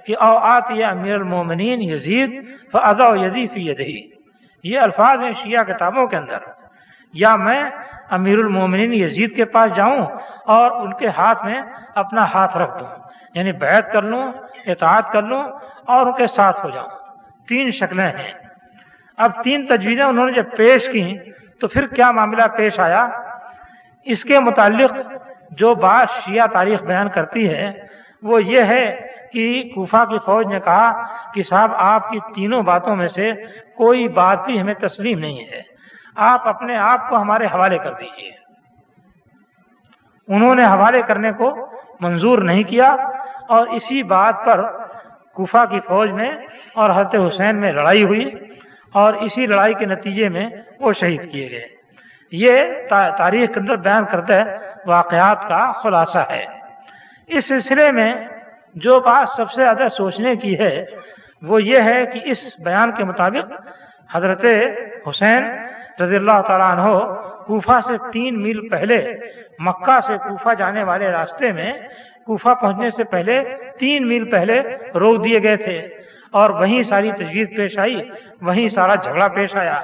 کہ او آتی امیر المومنین یزید فاضع یدی فی یدہی. یہ الفاظ ہیں شیعہ کتابوں کے اندر. یا میں امیر المومنین یزید کے پاس جاؤں اور ان کے ہاتھ میں اپنا ہاتھ رکھ دوں، یعنی بیعت کر لوں، اطاعت کر لوں اور ان کے ساتھ ہو جاؤں. 3 شکلیں ہیں. اب 3 تجویزیں انہوں نے جب پیش کی تو پھر کیا معاملہ پیش آیا، اس کے متعلق جو بات شیعہ تاریخ بیان کرتی ہے وہ یہ ہے کہ کوفہ کی فوج نے کہا کہ صاحب آپ کی تینوں باتوں میں سے کوئی بات بھی ہمیں تسلیم نہیں ہے، آپ اپنے آپ کو ہمارے حوالے کر دیجیے. انہوں نے حوالے کرنے کو منظور نہیں کیا اور اسی بات پر کوفہ کی فوج میں اور حضرت حسین میں لڑائی ہوئی اور اسی لڑائی کے نتیجے میں وہ شہید کیے گئے. یہ تاریخ کے اندر بیان کردہ واقعات کا خلاصہ ہے. اس سلسلے میں جو بات سب سے زیادہ سوچنے کی ہے وہ یہ ہے کہ اس بیان کے مطابق حضرت حسین رضی اللہ تعالیٰ عنہ کوفہ سے 3 میل پہلے مکہ سے کوفہ جانے والے راستے میں کوفہ پہنچنے سے پہلے 3 میل پہلے روک دیے گئے تھے اور وہیں ساری تجویز پیش آئی، وہیں سارا جھگڑا پیش آیا.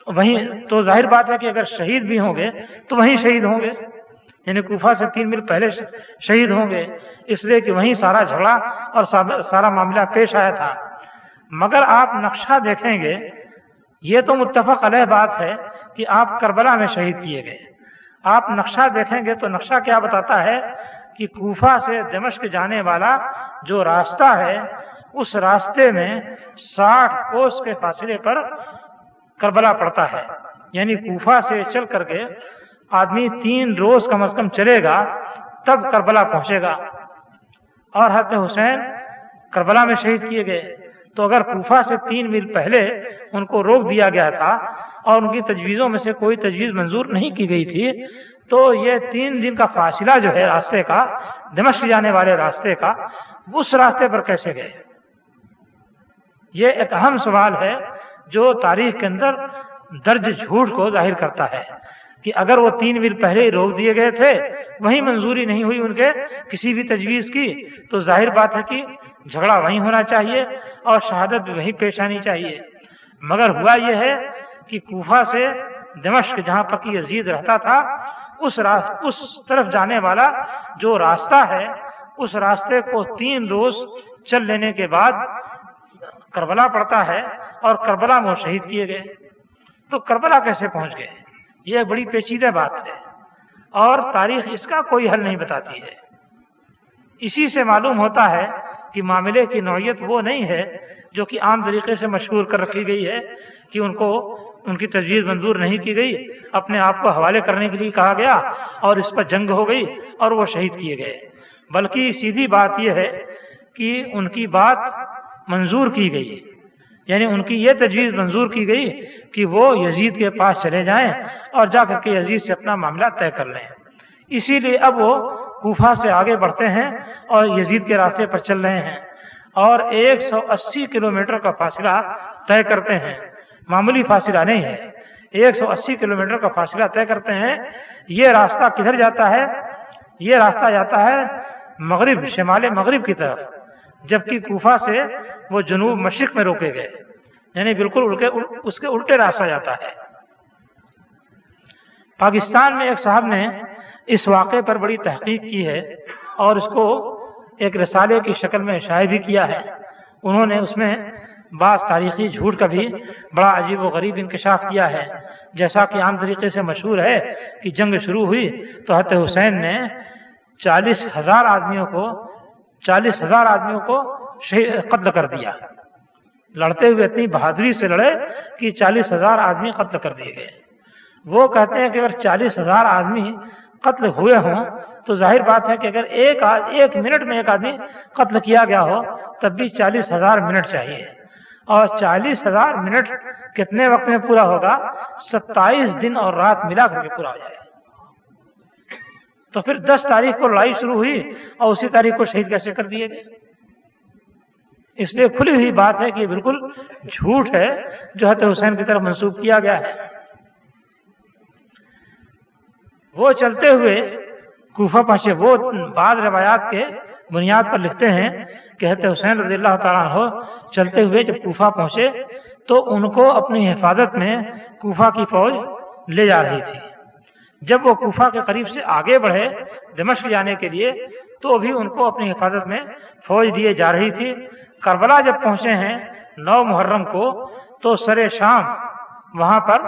وہیں تو ظاہر بات ہے کہ اگر شہید بھی ہوں گے تو وہیں شہید ہوں گے، یعنی کوفہ سے 3 میل پہلے شہید ہوں گے، اس لیے کہ وہیں سارا جھگڑا اور سارا معاملہ پیش آیا تھا. مگر آپ نقشہ دیکھیں گے، یہ تو متفق علیہ بات ہے کہ آپ کربلا میں شہید کیے گئے. آپ نقشہ دیکھیں گے تو نقشہ کیا بتاتا ہے کہ کوفہ سے دمشق جانے والا جو راستہ ہے اس راستے میں 60 کوس کے فاصلے پر کربلا پڑتا ہے. یعنی کوفہ سے چل کر کے آدمی 3 روز کم از کم چلے گا تب کربلا پہنچے گا. اور حضرت حسین کربلا میں شہید کیے گئے. تو اگر کوفہ سے 3 میل پہلے ان کو روک دیا گیا تھا اور ان کی تجویزوں میں سے کوئی تجویز منظور نہیں کی گئی تھی تو یہ 3 دن کا فاصلہ جو ہے راستے کا، دمشق جانے والے راستے کا، اس راستے پر کیسے گئے؟ یہ ایک اہم سوال ہے جو تاریخ کے اندر درج جھوٹ کو ظاہر کرتا ہے کہ اگر وہ 3 میل پہلے ہی روک دیے گئے تھے، وہیں منظوری نہیں ہوئی ان کے کسی بھی تجویز کی، تو ظاہر بات ہے کہ جھگڑا وہیں ہونا چاہیے اور شہادت بھی وہیں پیش آنی چاہیے. مگر ہوا یہ ہے کہ کوفہ سے دمشق جہاں پر کہ یزید رہتا تھا اس طرف جانے والا جو راستہ ہے اس راستے کو 3 روز چل لینے کے بعد کربلا پڑتا ہے اور کربلا میں شہید کیے گئے۔ تو کربلا کیسے پہنچ گئے؟ یہ بڑی پیچیدہ بات ہے اور تاریخ اس کا کوئی حل نہیں بتاتی ہے۔ اسی سے معلوم ہوتا ہے کہ معاملے کی نوعیت وہ نہیں ہے جو کہ عام طریقے سے مشہور کر رکھی گئی ہے کہ ان کی تجویز منظور نہیں کی گئی، اپنے آپ کو حوالے کرنے کے لیے کہا گیا اور اس پر جنگ ہو گئی اور وہ شہید کیے گئے، بلکہ سیدھی بات یہ ہے کہ ان کی بات منظور کی گئی، یعنی ان کی یہ تجویز منظور کی گئی کہ وہ یزید کے پاس چلے جائیں اور جا کر کے یزید سے اپنا معاملہ طے کر لیں۔ اسی لیے اب وہ کوفہ سے آگے بڑھتے ہیں اور یزید کے راستے پر چل رہے ہیں اور 180 کلومیٹر کا فاصلہ طے کرتے ہیں، معمولی فاصلہ نہیں ہے، 180 کلومیٹر کا فاصلہ طے کرتے ہیں۔ یہ راستہ کدھر جاتا ہے؟ یہ راستہ جاتا ہے مغرب، شمال مغرب کی طرف، جبکہ کوفہ سے وہ جنوب مشرق میں روکے گئے، یعنی بالکل اس کے الٹے راستہ جاتا ہے۔ پاکستان میں ایک صاحب نے اس واقعے پر بڑی تحقیق کی ہے اور اس کو ایک رسالے کی شکل میں شائع بھی کیا ہے۔ انہوں نے اس میں بعض تاریخی جھوٹ کا بھی بڑا عجیب و غریب انکشاف کیا ہے، جیسا کہ عام طریقے سے مشہور ہے کہ جنگ شروع ہوئی تو حضرت حسین نے 40,000 آدمیوں کو قتل کر دیا۔ لڑتے ہوئے اتنی بہادری سے لڑے کہ 40,000 آدمی قتل کر دیے گئے۔ وہ کہتے ہیں کہ اگر 40,000 آدمی قتل ہوئے ہوں تو ظاہر بات ہے کہ اگر ایک منٹ میں ایک آدمی قتل کیا گیا ہو تب بھی 40,000 منٹ چاہیے، اور 40,000 منٹ کتنے وقت میں پورا ہوگا؟ 27 دن اور رات ملا کر کے پورا ہو جائے۔ تو پھر 10 تاریخ کو لڑائی شروع ہوئی اور اسی تاریخ کو شہید کیسے کر دیے گئے؟ اس لیے کھلی ہوئی بات ہے کہ یہ بالکل جھوٹ ہے جو حضرت حسین کی طرف منسوب کیا گیا ہے۔ وہ چلتے ہوئے کوفہ پہنچے۔ وہ بعض روایات کے بنیاد پر لکھتے ہیں کہ حضرت حسین رضی اللہ تعالیٰ عنہ چلتے ہوئے جب کوفہ پہنچے تو ان کو اپنی حفاظت میں کوفہ کی فوج لے جا رہی تھی۔ جب وہ کوفہ کے قریب سے آگے بڑھے دمشق جانے کے لیے تو بھی ان کو اپنی حفاظت میں فوج دیے جا رہی تھی۔ کربلا جب پہنچے ہیں 9 محرم کو تو سر شام وہاں پر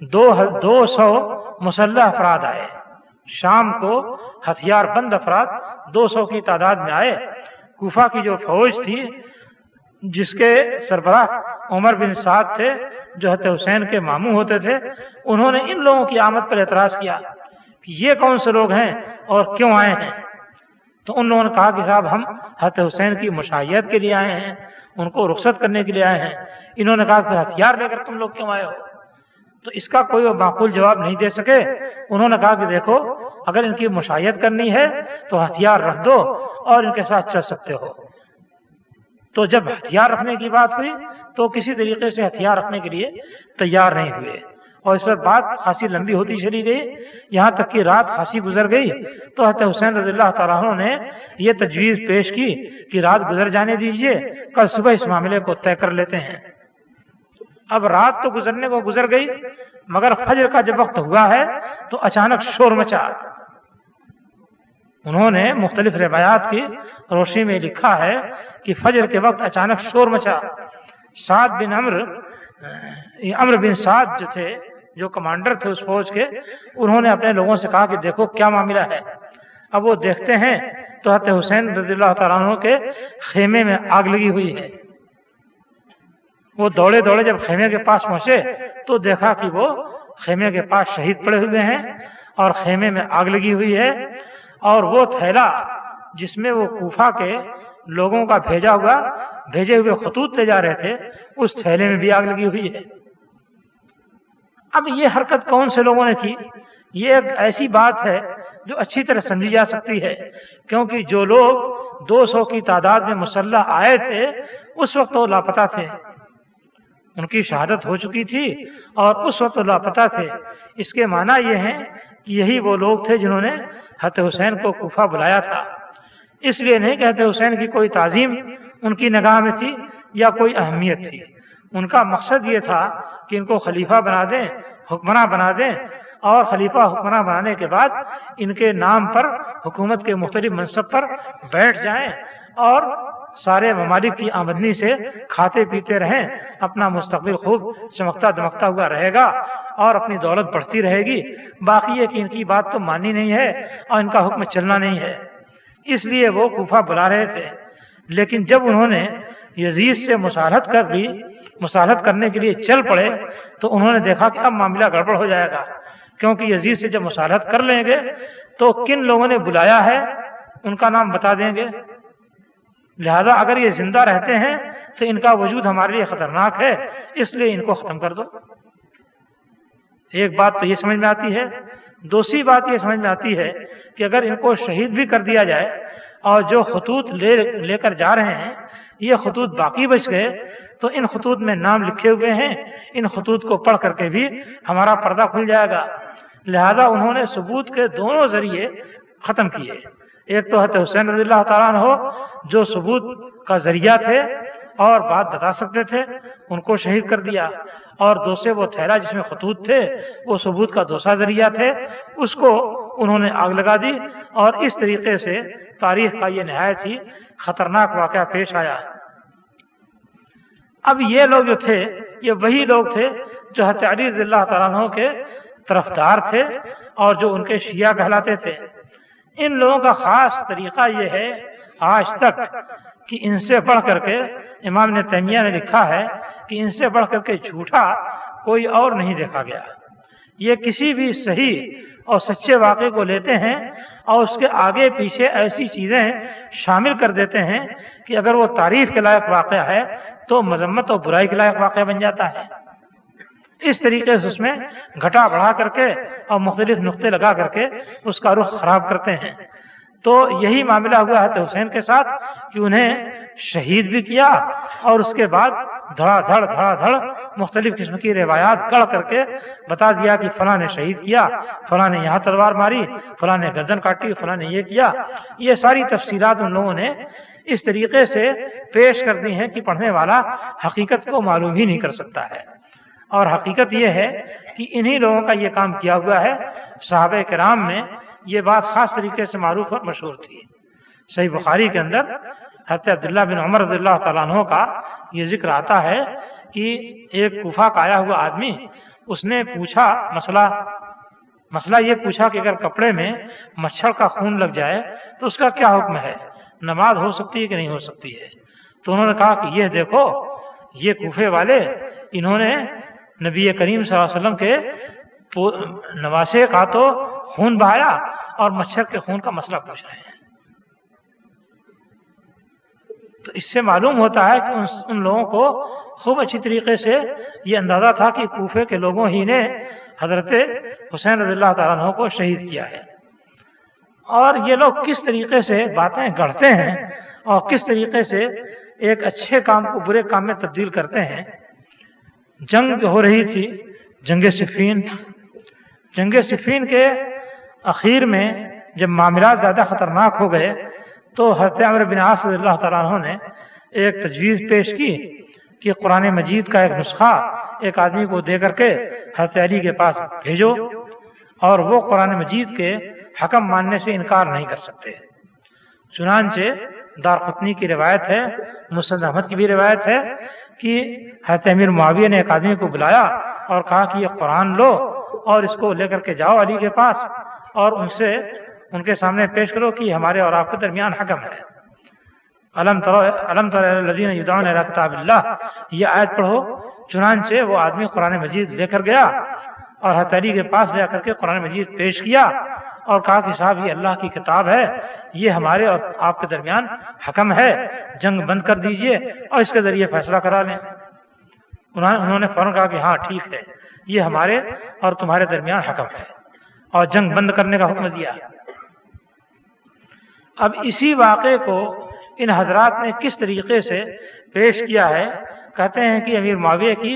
200 مسلح افراد آئے۔ شام کو ہتھیار بند افراد 200 کی تعداد میں آئے۔ کوفہ کی جو فوج تھی جس کے سربراہ عمر بن سعد تھے جو حضرت حسین کے ماموں ہوتے تھے، انہوں نے ان لوگوں کی آمد پر اعتراض کیا کہ یہ کون سے لوگ ہیں اور کیوں آئے ہیں؟ تو ان لوگوں نے کہا کہ صاحب ہم حضرت حسین کی مشایعت کے لیے آئے ہیں، ان کو رخصت کرنے کے لیے آئے ہیں۔ انہوں نے کہا کہ ہتھیار لے کر تم لوگ کیوں آئے ہو؟ تو اس کا کوئی معقول جواب نہیں دے سکے۔ انہوں نے کہا کہ دیکھو اگر ان کی مشایعت کرنی ہے تو ہتھیار رکھ دو اور ان کے ساتھ چل سکتے ہو۔ تو جب ہتھیار رکھنے کی بات ہوئی تو کسی طریقے سے ہتھیار رکھنے کے لیے تیار نہیں ہوئے اور اس پر بات خاصی لمبی ہوتی چلی گئی، یہاں تک کہ رات خاصی گزر گئی۔ تو حضرت حسین رضی اللہ تعالیٰ عنہ نے یہ تجویز پیش کی کہ رات گزر جانے دیجئے، کل صبح اس معاملے کو طے کر لیتے ہیں۔ اب رات تو گزرنے کو گزر گئی مگر فجر کا جب وقت ہوا ہے تو اچانک شور مچا۔ انہوں نے مختلف روایات کی روشنی میں لکھا ہے کہ فجر کے وقت اچانک شور مچا۔ عمرو بن سعد جو تھے، جو کمانڈر تھے اس فوج کے، انہوں نے اپنے لوگوں سے کہا کہ دیکھو کیا معاملہ ہے۔ اب وہ دیکھتے ہیں تو حضرت حسین رضی اللہ تعالیٰ عنہ کے خیمے میں آگ لگی ہوئی ہے۔ وہ دوڑے دوڑے جب خیمے کے پاس پہنچے تو دیکھا کہ وہ خیمے کے پاس شہید پڑے ہوئے ہیں اور خیمے میں آگ لگی ہوئی ہے، اور وہ تھیلا جس میں وہ کوفہ کے لوگوں کا بھیجے ہوئے خطوط لے جا رہے تھے اس تھیلے میں بھی آگ لگی ہوئی ہے۔ اب یہ حرکت کون سے لوگوں نے کی؟ یہ ایک ایسی بات ہے جو اچھی طرح سمجھی جا سکتی ہے، کیونکہ جو لوگ 200 کی تعداد میں مسلح آئے تھے اس وقت وہ لاپتہ تھے، ان کی شہادت ہو چکی تھی اور اس وقت لاپتہ تھے۔ اس کے معنی یہ ہیں کہ یہی وہ لوگ تھے جنہوں نے حضرت حسین کو کوفہ بلایا تھا۔ اس لیے نہیں کہ حضرت حسین کی کوئی تعظیم ان کی نگاہ میں تھی یا کوئی اہمیت تھی، ان کا مقصد یہ تھا کہ ان کو خلیفہ بنا دیں، حکمراں بنا دیں، اور خلیفہ حکمراں بنانے کے بعد ان کے نام پر حکومت کے مختلف منصب پر بیٹھ جائیں اور سارے ممالک کی آمدنی سے کھاتے پیتے رہیں، اپنا مستقبل خوب چمکتا دمکتا ہوا رہے گا اور اپنی دولت بڑھتی رہے گی۔ باقی ہے کہ ان کی بات تو ماننی نہیں ہے اور ان کا حکم چلنا نہیں ہے، اس لیے وہ کوفہ بلا رہے تھے۔ لیکن جب انہوں نے یزید سے مصالحت کر لی، مصالحت کرنے کے لیے چل پڑے، تو انہوں نے دیکھا کہ اب معاملہ گڑبڑ ہو جائے گا، کیونکہ یزید سے جب مصالحت کر لیں گے تو کن لوگوں نے بلایا ہے ان کا نام بتا دیں گے، لہذا اگر یہ زندہ رہتے ہیں تو ان کا وجود ہمارے لیے خطرناک ہے، اس لیے ان کو ختم کر دو۔ ایک بات تو یہ سمجھ میں آتی ہے۔ دوسری بات یہ سمجھ میں آتی ہے کہ اگر ان کو شہید بھی کر دیا جائے اور جو خطوط لے کر جا رہے ہیں یہ خطوط باقی بچ گئے تو ان خطوط میں نام لکھے ہوئے ہیں، ان خطوط کو پڑھ کر کے بھی ہمارا پردہ کھل جائے گا۔ لہذا انہوں نے ثبوت کے دونوں ذریعے ختم کیے۔ ایک تو حضرت حسین رضی اللہ تعالیٰ عنہ جو ثبوت کا ذریعہ تھے اور بات بتا سکتے تھے، ان کو شہید کر دیا، اور دوسرے وہ تھیلا جس میں خطوط تھے وہ ثبوت کا دوسرا ذریعہ تھے، اس کو انہوں نے آگ لگا دی، اور اس طریقے سے تاریخ کا یہ نہایت ہی خطرناک واقعہ پیش آیا۔ اب یہ لوگ جو تھے یہ وہی لوگ تھے جو حضرت علی رضی اللہ تعالیٰ عنہ کے طرفدار تھے اور جو ان کے شیعہ کہلاتے تھے۔ ان لوگوں کا خاص طریقہ یہ ہے آج تک کہ ان سے بڑھ کر کے، امام ابن تیمیہ نے لکھا ہے کہ ان سے بڑھ کر کے جھوٹا کوئی اور نہیں دیکھا گیا۔ یہ کسی بھی صحیح اور سچے واقعے کو لیتے ہیں اور اس کے آگے پیچھے ایسی چیزیں شامل کر دیتے ہیں کہ اگر وہ تعریف کے لائق واقعہ ہے تو مذمت اور برائی کے لائق واقعہ بن جاتا ہے۔ اس طریقے سے اس میں گھٹا بڑھا کر کے اور مختلف نقطے لگا کر کے اس کا رخ خراب کرتے ہیں۔ تو یہی معاملہ ہوا حضرت حسین کے ساتھ کہ انہیں شہید بھی کیا اور اس کے بعد دھڑا دھڑ مختلف قسم کی روایات گڑھ کر کے بتا دیا کہ فلاں نے شہید کیا، فلاں نے یہاں تلوار ماری، فلاں نے گردن کاٹی، فلاں نے یہ کیا۔ یہ ساری تفصیلات ان لوگوں نے اس طریقے سے پیش کر دی ہیں کہ پڑھنے والا حقیقت کو معلوم ہی نہیں کر سکتا ہے۔ اور حقیقت یہ ہے کہ انہی لوگوں کا یہ کام کیا ہوا ہے۔ صحابہ کرام میں یہ بات خاص طریقے سے معروف اور مشہور تھی۔ صحیح بخاری کے اندر حضرت عبداللہ بن عمر رضی اللہ تعالیٰ عنہ کا یہ ذکر آتا ہے کہ ایک کوفہ کا آیا ہوا آدمی، اس نے پوچھا مسئلہ یہ پوچھا کہ اگر کپڑے میں مچھر کا خون لگ جائے تو اس کا کیا حکم ہے، نماز ہو سکتی ہے کہ نہیں ہو سکتی ہے؟ تو انہوں نے کہا کہ یہ دیکھو، یہ کوفے والے انہوں نے نبی کریم صلی اللہ علیہ وسلم کے نواسے کا تو خون بہایا اور مچھر کے خون کا مسئلہ پوچھ رہے ہیں۔ تو اس سے معلوم ہوتا ہے کہ ان لوگوں کو خوب اچھی طریقے سے یہ اندازہ تھا کہ کوفے کے لوگوں ہی نے حضرت حسین رضی اللہ تعالیٰ عنہ کو شہید کیا ہے۔ اور یہ لوگ کس طریقے سے باتیں گڑھتے ہیں اور کس طریقے سے ایک اچھے کام کو برے کام میں تبدیل کرتے ہیں۔ جنگ ہو رہی تھی، جنگ صفین کے اخیر میں جب معاملات زیادہ خطرناک ہو گئے تو حضرت عمرو بن عاص رضی اللہ تعالیٰ عنہ نے ایک تجویز پیش کی کہ قرآن مجید کا ایک نسخہ ایک آدمی کو دے کر کے حضرت علی کے پاس بھیجو، اور وہ قرآن مجید کے حکم ماننے سے انکار نہیں کر سکتے۔ چنانچہ دارقطنی کی روایت ہے، مسند احمد کی بھی روایت ہے کہ حضرت امیر معاویہ نے ایک آدمی کو بلایا اور کہا کہ یہ قرآن لو اور اس کو لے کر کے جاؤ علی کے پاس اور ان کے سامنے پیش کرو کہ ہمارے اور آپ کے درمیان حکم ہے۔ علم تر الذین یدعون الی کتاب اللہ، یہ آیت پڑھو۔ چنانچہ وہ آدمی قرآن مجید لے کر گیا اور حضرت علی کے پاس لے کر کے قرآن مجید پیش کیا اور کہا کہ صاحب یہ اللہ کی کتاب ہے، یہ ہمارے اور آپ کے درمیان حکم ہے، جنگ بند کر دیجئے اور اس کے ذریعے فیصلہ کرا لیں۔ انہوں نے فوراً کہا کہ ہاں ٹھیک ہے، یہ ہمارے اور تمہارے درمیان حکم ہے، اور جنگ بند کرنے کا حکم دیا۔ اب اسی واقعے کو ان حضرات نے کس طریقے سے پیش کیا ہے، کہتے ہیں کہ امیر معاویہ کی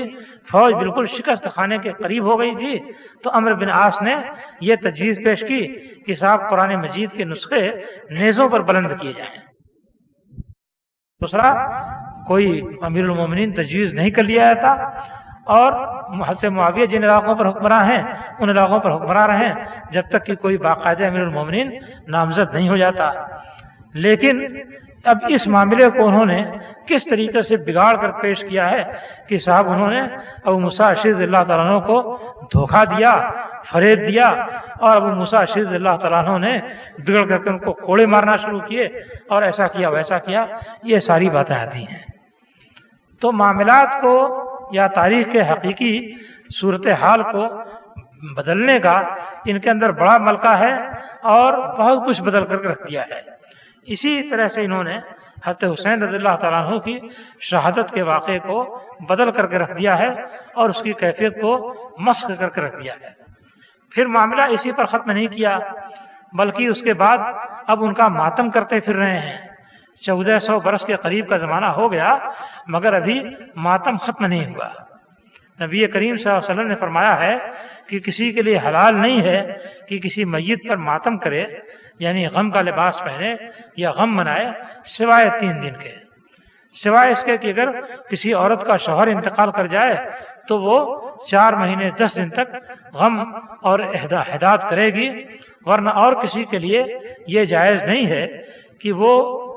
فوج بالکل شکست کھانے کے قریب ہو گئی تھی تو عمرو بن عاص نے یہ تجویز پیش کی کہ صاحب قرآن مجید کے نسخے نیزوں پر بلند کیے جائیں۔ دوسرا کوئی امیر المومنین تجویز نہیں کر لیا جاتا اور حضرت معاویہ جن علاقوں پر حکمراں ہیں ان علاقوں پر حکمراں رہے جب تک کہ کوئی باقاعدہ امیر المومنین نامزد نہیں ہو جاتا. لیکن اب اس معاملے کو انہوں نے کس طریقے سے بگاڑ کر پیش کیا ہے کہ صاحب انہوں نے ابو موسیٰ اشعری رضی اللہ تعالیٰ عنہ کو دھوکہ دیا، فریب دیا، اور ابو موسیٰ اشعری رضی اللہ تعالیٰ عنہ نے بگڑ کر ان کو کوڑے مارنا شروع کیے اور ایسا کیا ویسا کیا. یہ ساری باتیں آتی ہیں. تو معاملات کو یا تاریخ کے حقیقی صورتحال کو بدلنے کا ان کے اندر بڑا ملکہ ہے اور بہت کچھ بدل کر رکھ دیا ہے. اسی طرح سے انہوں نے حضرت حسین رضی اللہ تعالیٰ عنہ کی شہادت کے واقعے کو بدل کر کے رکھ دیا ہے اور اس کی کیفیت کو مسخ کر کے رکھ دیا ہے. پھر معاملہ اسی پر ختم نہیں کیا بلکہ اس کے بعد اب ان کا ماتم کرتے پھر رہے ہیں. 1400 برس کے قریب کا زمانہ ہو گیا مگر ابھی ماتم ختم نہیں ہوا. نبی کریم صلی اللہ علیہ وسلم نے فرمایا ہے کہ کسی کے لیے حلال نہیں ہے کہ کسی میت پر ماتم کرے، یعنی غم کا لباس پہنے یا غم منائے، سوائے 3 دن کے. سوائے اس کے کہ اگر کسی عورت کا شوہر انتقال کر جائے تو وہ 4 مہینے 10 دن تک غم اور احداد کرے گی، ورنہ اور کسی کے لیے یہ جائز نہیں ہے کہ وہ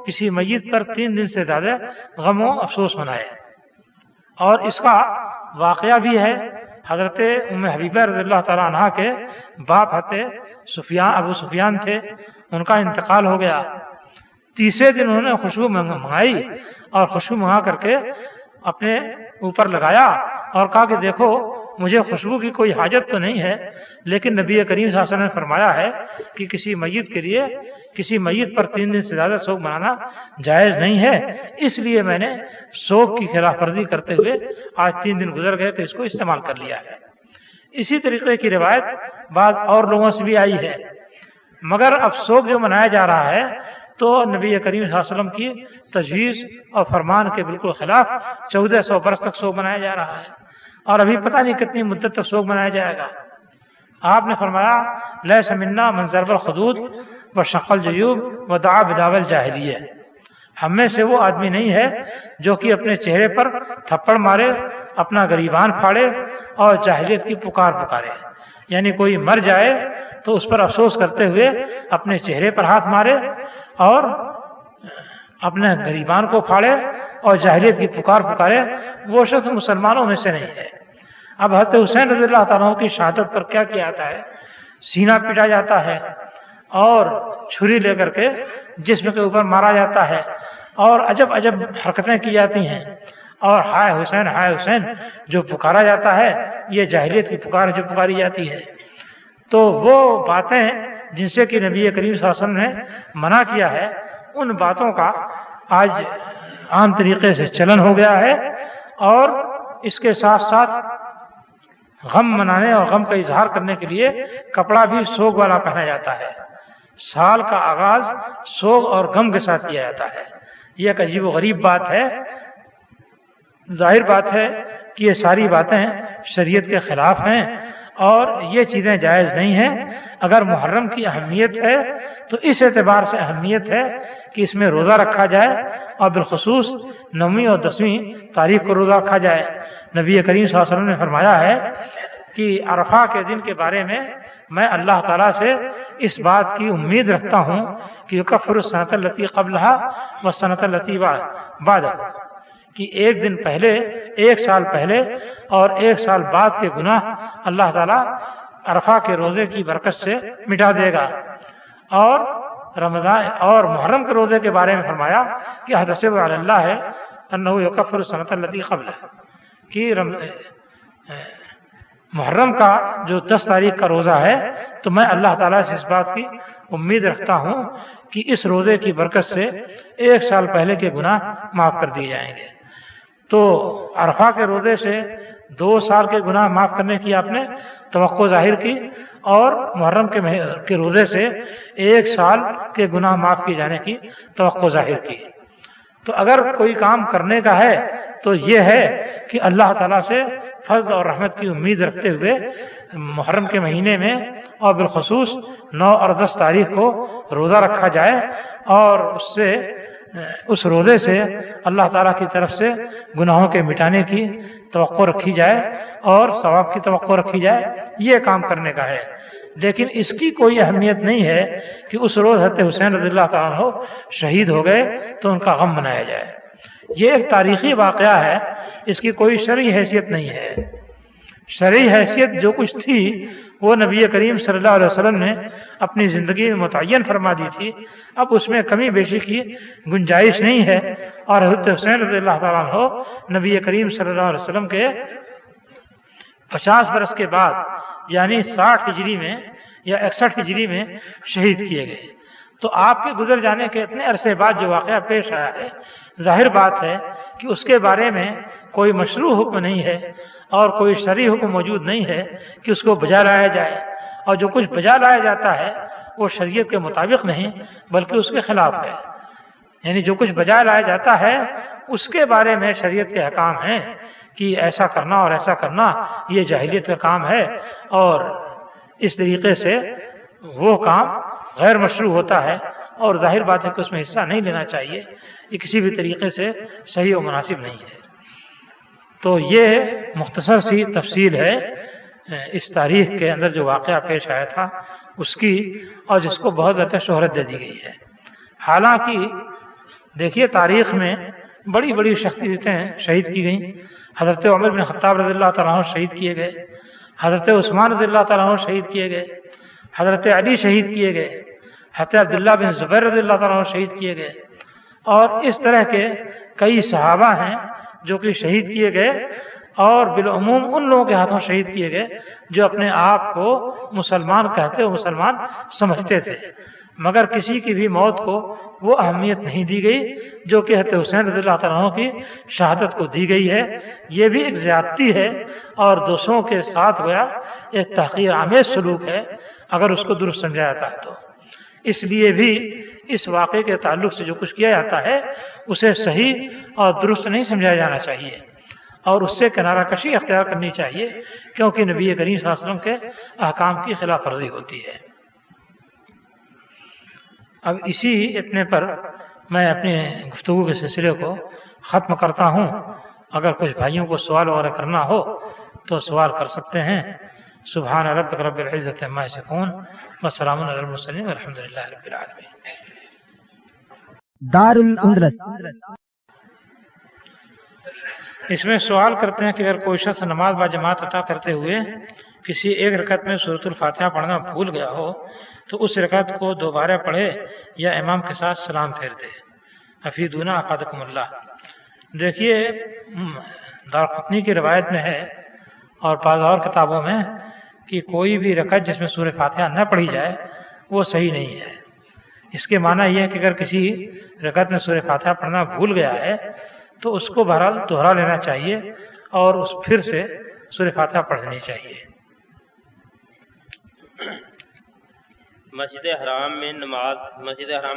کسی میت پر 3 دن سے زیادہ غم و افسوس منائے. اور اس کا واقعہ بھی ہے. حضرت ام حبیبہ رضی اللہ تعالیٰ عنہ کے باپ حضرت ابو سفیان تھے، ان کا انتقال ہو گیا. تیسرے دن انہوں نے خوشبو منگائی اور خوشبو منگا کر کے اپنے اوپر لگایا اور کہا کہ دیکھو مجھے خوشبو کی کوئی حاجت تو نہیں ہے، لیکن نبی کریم صلی اللہ علیہ وسلم نے فرمایا ہے کہ کسی میت کے لیے کسی میت پر 3 دن سے زیادہ سوگ منانا جائز نہیں ہے، اس لیے میں نے سوگ کی خلاف ورزی کرتے ہوئے آج 3 دن گزر گئے تو اس کو استعمال کر لیا ہے. اسی طریقے کی روایت بعض اور لوگوں سے بھی آئی ہے. مگر اب سوگ جو منایا جا رہا ہے تو نبی کریم صلی اللہ علیہ وسلم کی تجویز اور فرمان کے بالکل خلاف 1400 برس تک سوگ منایا جا رہا ہے اور ابھی پتہ نہیں کتنی مدت تک سوگ منایا جائے گا. آپ نے فرمایا لیس منا من ضرب الخدود وشق الجیوب ودعا بدعوى الجاہلیہ، ہم میں سے وہ آدمی نہیں ہے جو کہ اپنے چہرے پر تھپڑ مارے، اپنا گریبان پھاڑے اور جاہلیت کی پکارے. یعنی کوئی مر جائے تو اس پر افسوس کرتے ہوئے اپنے چہرے پر ہاتھ مارے اور اپنے گریبان کو پھاڑے اور جاہلیت کی پکارے، وہ شخص مسلمانوں میں سے نہیں ہے. اب حضرت حسین رضی اللہ تعالیٰ عنہ کی شہادت پر کیا کیا جاتا ہے؟ سینہ پیٹا جاتا ہے اور چھری لے کر کے جسم کے اوپر مارا جاتا ہے اور عجب عجب حرکتیں کی جاتی ہیں اور ہائے حسین جو پکارا جاتا ہے یہ جاہلیت کی پکار جو پکاری جاتی ہے. تو وہ باتیں جن سے کہ نبی کریم صلی اللہ علیہ وسلم نے منع کیا ہے، ان باتوں کا آج عام طریقے سے چلن ہو گیا ہے اور اس کے ساتھ ساتھ غم منانے اور غم کا اظہار کرنے کے لیے کپڑا بھی سوگ والا پہنا جاتا ہے. سال کا آغاز سوگ اور غم کے ساتھ کیا جاتا ہے. یہ ایک عجیب و غریب بات ہے. ظاہر بات ہے کہ یہ ساری باتیں شریعت کے خلاف ہیں اور یہ چیزیں جائز نہیں ہیں. اگر محرم کی اہمیت ہے تو اس اعتبار سے اہمیت ہے کہ اس میں روزہ رکھا جائے اور بالخصوص 9ویں اور 10ویں تاریخ کو روزہ رکھا جائے. نبی کریم صلی اللہ علیہ وسلم نے فرمایا ہے کہ عرفہ کے دن کے بارے میں میں اللہ تعالیٰ سے اس بات کی امید رکھتا ہوں کہ یکفر السنۃ التی قبلہا والسنۃ التی بعدہا، کہ ایک دن پہلے، 1 سال پہلے اور 1 سال بعد کے گناہ اللہ تعالیٰ عرفہ کے روزے کی برکت سے مٹا دے گا. اور رمضان اور محرم کے روزے کے بارے میں فرمایا کہ احتسب علی اللہ ہے انہ یکفر السنۃ التی قبلہا، کہ محرم کا جو 10 تاریخ کا روزہ ہے تو میں اللہ تعالیٰ سے اس بات کی امید رکھتا ہوں کہ اس روزے کی برکت سے 1 سال پہلے کے گناہ معاف کر دیے جائیں گے. تو عرفہ کے روزے سے 2 سال کے گناہ معاف کرنے کی آپ نے توقع ظاہر کی اور محرم کے روزے سے 1 سال کے گناہ معاف کیے جانے کی توقع ظاہر کی. تو اگر کوئی کام کرنے کا ہے تو یہ ہے کہ اللہ تعالیٰ سے فضل اور رحمت کی امید رکھتے ہوئے محرم کے مہینے میں اور بالخصوص 9 اور 10 تاریخ کو روزہ رکھا جائے اور اس سے اس روزے سے اللہ تعالیٰ کی طرف سے گناہوں کے مٹانے کی توقع رکھی جائے اور ثواب کی توقع رکھی جائے، یہ کام کرنے کا ہے۔ لیکن اس کی کوئی اہمیت نہیں ہے کہ اس روز حضرت حسین رضی اللہ تعالیٰ عنہ شہید ہو گئے تو ان کا غم منایا جائے۔ یہ ایک تاریخی واقعہ ہے، اس کی کوئی شرعی حیثیت نہیں ہے۔ شرعی حیثیت جو کچھ تھی وہ نبی کریم صلی اللہ علیہ وسلم نے اپنی زندگی میں متعین فرما دی تھی، اب اس میں کمی بیشی کی گنجائش نہیں ہے۔ اور حضرت حسین رضی اللہ تعالیٰ عنہ نبی کریم صلی اللہ علیہ وسلم کے 50 برس کے بعد یعنی 60 ہجری میں یا 61 ہجری میں شہید کیے گئے۔ تو آپ کے گزر جانے کے اتنے عرصے بعد جو واقعہ پیش آیا ہے، ظاہر بات ہے کہ اس کے بارے میں کوئی مشروع حکم نہیں ہے اور کوئی شرعی حکم موجود نہیں ہے کہ اس کو بجا لایا جائے، اور جو کچھ بجا لایا جاتا ہے وہ شریعت کے مطابق نہیں بلکہ اس کے خلاف ہے۔ یعنی جو کچھ بجا لایا جاتا ہے اس کے بارے میں شریعت کے احکام ہیں کہ ایسا کرنا اور ایسا کرنا یہ جاہلیت کا کام ہے، اور اس طریقے سے وہ کام غیر مشروع ہوتا ہے، اور ظاہر بات ہے کہ اس میں حصہ نہیں لینا چاہیے، یہ کسی بھی طریقے سے صحیح و مناسب نہیں ہے۔ تو یہ مختصر سی تفصیل ہے اس تاریخ کے اندر جو واقعہ پیش آیا تھا اس کی، اور جس کو بہت زیادہ شہرت دے دی گئی ہے۔ حالانکہ دیکھیے تاریخ میں بڑی بڑی شخصیتیں شہید کی گئیں۔ حضرت عمر بن خطاب رضی اللہ تعالیٰ عنہ شہید کیے گئے، حضرت عثمان رضی اللہ تعالیٰ عنہ شہید کیے گئے، حضرت علی شہید کیے گئے، حضرت عبداللہ بن زبیر رضی اللہ تعالیٰ عنہ شہید کیے گئے، اور اس طرح کے کئی صحابہ ہیں جو کہ شہید کیے گئے، اور بالعموم ان لوگوں کے ہاتھوں شہید کیے گئے جو اپنے آپ کو مسلمان کہتے اور مسلمان سمجھتے تھے، مگر کسی کی بھی موت کو وہ اہمیت نہیں دی گئی جو کہ حضرت حسین رضی اللہ تعالیٰ عنہ کی شہادت کو دی گئی ہے۔ یہ بھی ایک زیادتی ہے اور دوسروں کے ساتھ گویا ایک تحقیر آمیز سلوک ہے اگر اس کو درست سمجھا جاتا ہے تو۔ اس لیے بھی اس واقعے کے تعلق سے جو کچھ کیا جاتا ہے اسے صحیح اور درست نہیں سمجھایا جانا چاہیے، اور اس سے کنارہ کشی اختیار کرنی چاہیے، کیونکہ نبی کریم صلی اللہ علیہ وسلم کے احکام کی خلاف ورزی ہوتی ہے۔ اب اسی اتنے پر میں اپنے گفتگو کے سلسلے کو ختم کرتا ہوں۔ اگر کچھ بھائیوں کو سوال وغیرہ کرنا ہو تو سوال کر سکتے ہیں۔ سبحان ربک رب العزت عما یصفون وسلام علی المرسلین والحمد للہ رب العالمین۔ دار الاندلس اس میں سوال کرتے ہیں کہ اگر کوئی شخص نماز با جماعت عطا کرتے ہوئے کسی ایک رکعت میں سورۃ الفاتحہ پڑھنا بھول گیا ہو تو اس رکعت کو دوبارہ پڑھے یا امام کے ساتھ سلام پھیر دے؟ افیدونا افادکم اللہ۔ دیکھیے دارقطنی کی روایت میں ہے اور بعض اور کتابوں میں کہ کوئی بھی رکعت جس میں سورہ فاتحہ نہ پڑھی جائے وہ صحیح نہیں ہے۔ اس کے معنی یہ ہے کہ اگر کسی رکعت میں سورہ فاتحہ پڑھنا بھول گیا ہے تو اس کو بہرحال دوہرا لینا چاہیے اور اس پھر سے سورہ فاتحہ پڑھنی چاہیے۔ مسجد حرام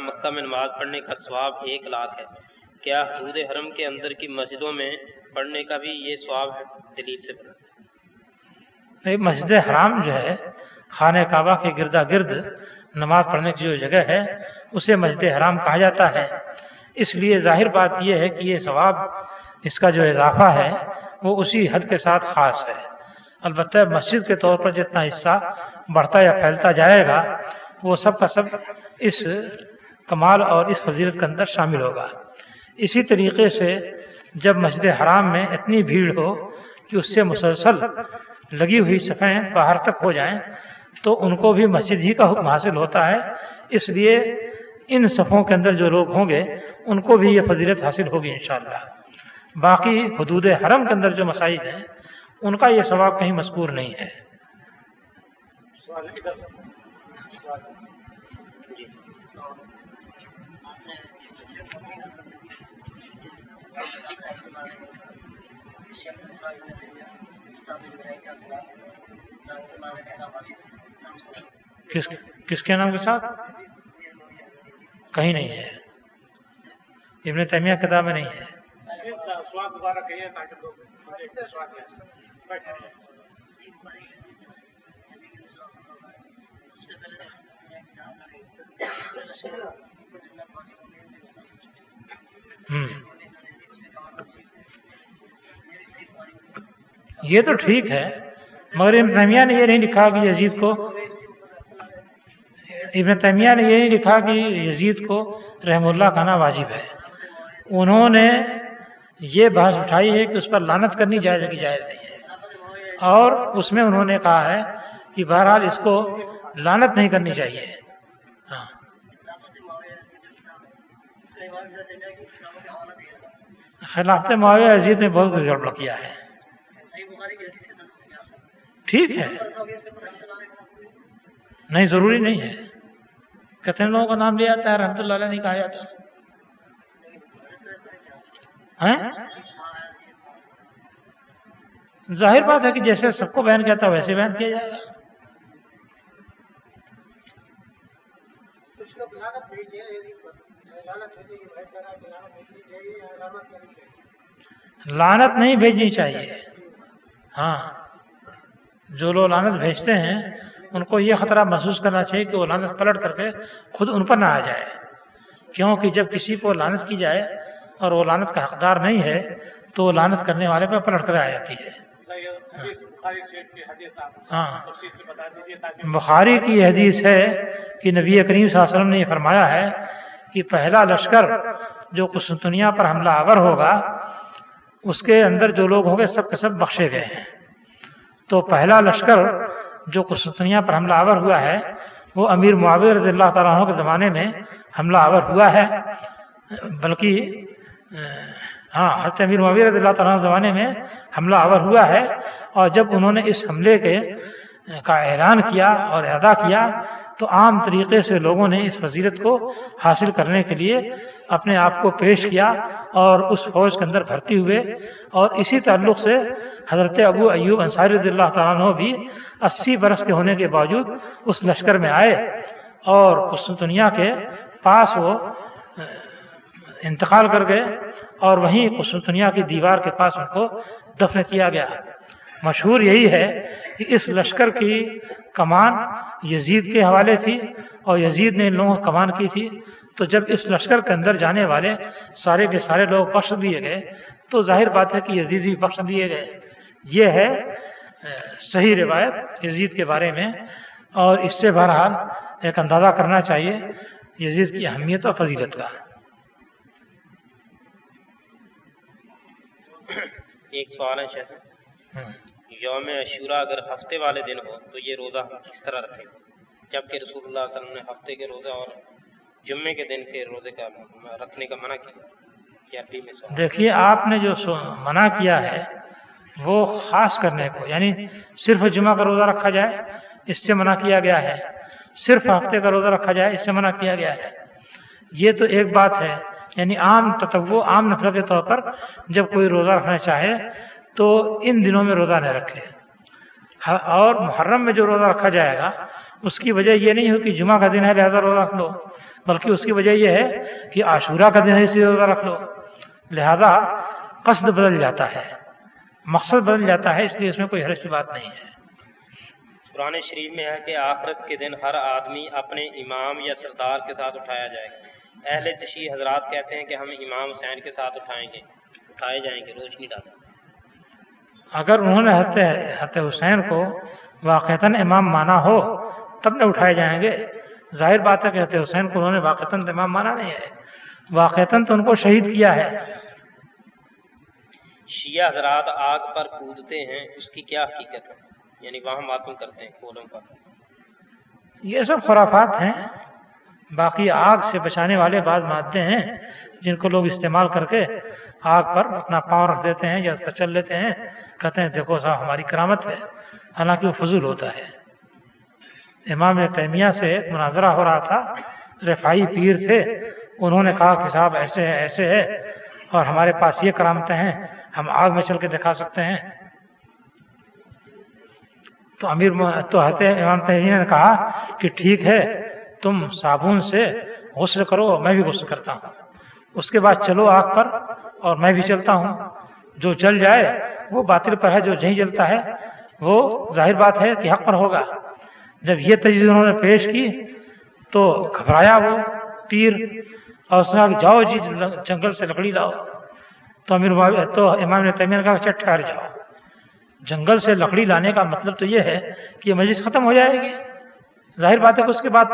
مکہ میں نماز پڑھنے کا ثواب 1 لاکھ ہے، کیا حدود حرم کے اندر کی مسجدوں میں پڑھنے کا بھی یہ ثواب ہے؟ دلیل سے بتا۔ مسجد حرام جو ہے خانہ کعبہ کے گردا گرد نماز پڑھنے کی جو جگہ ہے اسے مسجد حرام کہا جاتا ہے، اس لیے ظاہر بات یہ ہے کہ یہ ثواب اس کا جو اضافہ ہے وہ اسی حد کے ساتھ خاص ہے۔ البتہ مسجد کے طور پر جتنا حصہ بڑھتا یا پھیلتا جائے گا وہ سب کا سب اس کمال اور اس فضیلت کے اندر شامل ہوگا۔ اسی طریقے سے جب مسجد حرام میں اتنی بھیڑ ہو کہ اس سے مسلسل لگی ہوئی صفیں باہر تک ہو جائیں تو ان کو بھی مسجد ہی کا حکم حاصل ہوتا ہے، اس لیے ان صفوں کے اندر جو لوگ ہوں گے ان کو بھی یہ فضیلت حاصل ہوگی انشاءاللہ۔ باقی حدود حرم کے اندر جو مساجد ہیں ان کا یہ ثواب کہیں مذکور نہیں ہے۔ کس کے نام کے ساتھ؟ کہیں نہیں ہے، ابن تیمیہ کتاب میں نہیں ہے۔ یہ تو ٹھیک ہے، مگر ابن تیمیہ نے یہ نہیں لکھا کہ یزید کو، ابن تیمیہ نے یہ نہیں لکھا کہ یزید کو رحم اللہ کہنا واجب ہے. انہوں نے یہ بحث اٹھائی ہے کہ اس پر لعنت کرنی جائز ہے کہ جائز نہیں ہے، اور اس میں انہوں نے کہا ہے کہ بہرحال اس کو لعنت نہیں کرنی چاہیے. ہاں خلافت معاویہ یزید نے بہت کچھ گڑبڑ کیا ہے. ٹھیک ہے، نہیں ضروری نہیں ہے، کتنے لوگوں کا نام لیا جاتا ہے، رحمۃ اللہ علیہ نہیں کہا جاتا ہے. ظاہر بات ہے کہ جیسے سب کو بیان کیا تھا ویسے بیان کیا جائے گا. لعنت نہیں بھیجنی چاہیے. ہاں جو لوگ لعنت بھیجتے ہیں ان کو یہ خطرہ محسوس کرنا چاہیے کہ وہ لعنت پلٹ کر کے خود ان پر نہ آ جائے، کیونکہ جب کسی کو لعنت کی جائے اور وہ لعنت کا حقدار نہیں ہے تو وہ لعنت کرنے والے پر پلٹ کر آ جاتی ہے. ہاں بخاری کی حدیث ہے کہ نبی کریم صلی اللہ علیہ وسلم نے یہ فرمایا ہے کہ پہلا لشکر جو قسطنطنیہ پر حملہ آور ہوگا اس کے اندر جو لوگ ہوں گے سب کے سب بخشے گئے ہیں. تو پہلا لشکر جو قسطنطنیہ پر حملہ آور ہوا ہے وہ امیر معاویہ رضی اللہ تعالیٰ عنہ کے زمانے میں حملہ آور ہوا ہے، بلکہ حضرت امیر معاویہ رضی اللہ تعالیٰ عنہ کے زمانے میں حملہ آور ہوا ہے. اور جب انہوں نے اس حملے کا اعلان کیا اور ادا کیا تو عام طریقے سے لوگوں نے اس فضیلت کو حاصل کرنے کے لیے اپنے آپ کو پیش کیا اور اس فوج کے اندر بھرتی ہوئے. اور اسی تعلق سے حضرت ابو ایوب انصاری رضی اللہ تعالیٰ عنہ بھی 80 برس کے ہونے کے باوجود اس لشکر میں آئے اور قسطنطنیہ کے پاس وہ انتقال کر گئے اور وہیں قسطنطنیہ کی دیوار کے پاس ان کو دفن کیا گیا. مشہور یہی ہے کہ اس لشکر کی کمان یزید کے حوالے تھی اور یزید نے ان لوگوں کو کمان کی تھی. تو جب اس لشکر کے اندر جانے والے سارے کے سارے لوگ بخش دیے گئے تو ظاہر بات ہے کہ یزید بھی بخش دیے گئے. یہ ہے صحیح روایت یزید کے بارے میں، اور اس سے بہرحال ایک اندازہ کرنا چاہیے یزید کی اہمیت اور فضیلت کا. ایک سوال ہے شیخ، یوم عاشورہ اگر ہفتے والے دن ہو تو یہ روزہ کس طرح رکھے، جبکہ رسول اللہ صلی اللہ علیہ وسلم نے ہفتے کے روزے اور جمعے کے دن کے روزے کا رکھنے کا منع کیا؟ دیکھیے آپ نے جو منع کیا ہے وہ خاص کرنے کو، یعنی صرف جمعہ کا روزہ رکھا جائے اس سے منع کیا گیا ہے، صرف ہفتے کا روزہ رکھا جائے اس سے منع کیا گیا ہے. یہ تو ایک بات ہے، یعنی عام تطوع عام نفل کے طور پر جب کوئی روزہ رکھنا چاہے تو ان دنوں میں روزہ نہ رکھے. اور محرم میں جو روزہ رکھا جائے گا اس کی وجہ یہ نہیں ہو کہ جمعہ کا دن ہے لہذا روزہ رکھ لو، بلکہ اس کی وجہ یہ ہے کہ عاشورہ کا دن ہے اس لیے روزہ رکھ لو. لہذا قصد بدل جاتا ہے، مقصد بدل جاتا ہے، اس لیے اس میں کوئی حرج کی بات نہیں ہے. قرآن شریف میں ہے کہ آخرت کے دن ہر آدمی اپنے امام یا سردار کے ساتھ اٹھایا جائے گا. اہل تشیع حضرات کہتے ہیں کہ ہم امام حسین کے ساتھ اٹھائے جائیں گے روشنی ڈالیں. اگر انہوں نے حضرت حسین کو واقعتاً امام مانا ہو تب نہ اٹھائے جائیں گے. ظاہر بات ہے کہ حضرت حسین کو انہوں نے واقعتاً امام مانا نہیں ہے، واقعتاً تو ان کو شہید کیا ہے. شیعہ حضرات آگ پر کودتے ہیں، اس کی کیا حقیقت ہے؟ یعنی وہاں ماتم کرتے ہیں کولوں پر. یہ سب خرافات ہیں. باقی آگ سے بچانے والے بعض مادے ہیں جن کو لوگ استعمال کر کے آگ پر اپنا پاؤں رکھ دیتے ہیں یا اس پر چل لیتے ہیں، کہتے ہیں دیکھو صاحب ہماری کرامت ہے، حالانکہ وہ فضول ہوتا ہے. امام تیمیہ سے ایک مناظرہ ہو رہا تھا، رفاعی پیر سے، انہوں نے کہا کہ صاحب ایسے ہے ایسے ہے اور ہمارے پاس یہ کرامتیں ہیں، ہم آگ میں چل کے دکھا سکتے ہیں. تو حضرت امام تیمیہ نے کہا کہ ٹھیک ہے تم صابن سے غسل کرو، میں بھی غسل کرتا ہوں، اس کے بعد چلو آگ پر اور میں بھی چلتا ہوں. جو جل جائے وہ باطل پر ہے، جو نہیں جلتا ہے وہ ظاہر بات ہے کہ حق پر ہوگا. جب یہ تجویز انہوں نے پیش کی تو گھبرایا وہ پیر اور اس نے کہا کہ جاؤ جی جنگل سے لکڑی لاؤ، تو امام ابن تیمیہ نے کہا کہ ٹھہر جاؤ، جنگل سے لکڑی لانے کا مطلب تو یہ ہے کہ یہ مجلس ختم ہو جائے گی، ظاہر بات ہے کہ اس کے بعد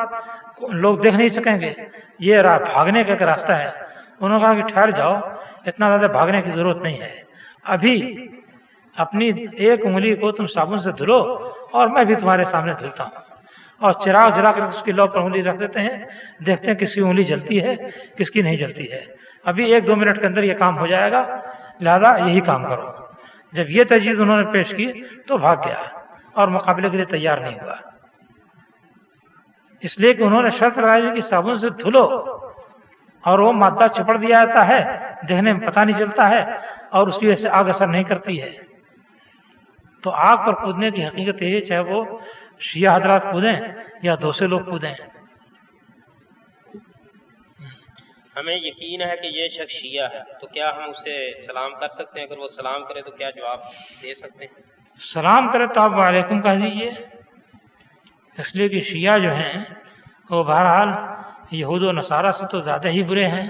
لوگ دیکھ نہیں سکیں گے، یہ بھاگنے کا ایک راستہ ہے۔ انہوں نے کہا کہ ٹھہر جاؤ، اتنا زیادہ بھاگنے کی ضرورت نہیں ہے، ابھی اپنی ایک انگلی کو تم صابن سے دھلو اور میں بھی تمہارے سامنے دھلتا ہوں، اور چراغ جلا کر اس کی لو پر انگلی رکھ دیتے ہیں، دیکھتے ہیں کس کی انگلی جلتی ہے کس کی نہیں جلتی ہے، ابھی 1-2 منٹ کے اندر یہ کام ہو جائے گا، لہذا یہی کام کرو۔ جب یہ تجویز انہوں نے پیش کی تو بھاگ گیا اور مقابلے کے لیے تیار نہیں ہوا، اس لیے کہ انہوں نے شرط لگائی کہ صابن سے دھلو، اور وہ مادہ چپڑ دیا جاتا ہے، دیکھنے میں پتہ نہیں چلتا ہے، اور اس کی وجہ سے آگ اثر نہیں کرتی ہے۔ تو آگ پر کودنے کی حقیقت یہ ہے، چاہے وہ شیعہ حضرات کودیں یا دوسرے لوگ کودیں۔ ہمیں یقین ہے کہ یہ شخص شیعہ ہے، تو کیا ہم اسے سلام کر سکتے ہیں؟ اگر وہ سلام کرے تو کیا جواب دے سکتے ہیں؟ سلام کرے تو آپ وعلیکم کہہ دیجیے، اس لیے کہ شیعہ جو ہیں وہ بہرحال یہود و نصارہ سے تو زیادہ ہی برے ہیں،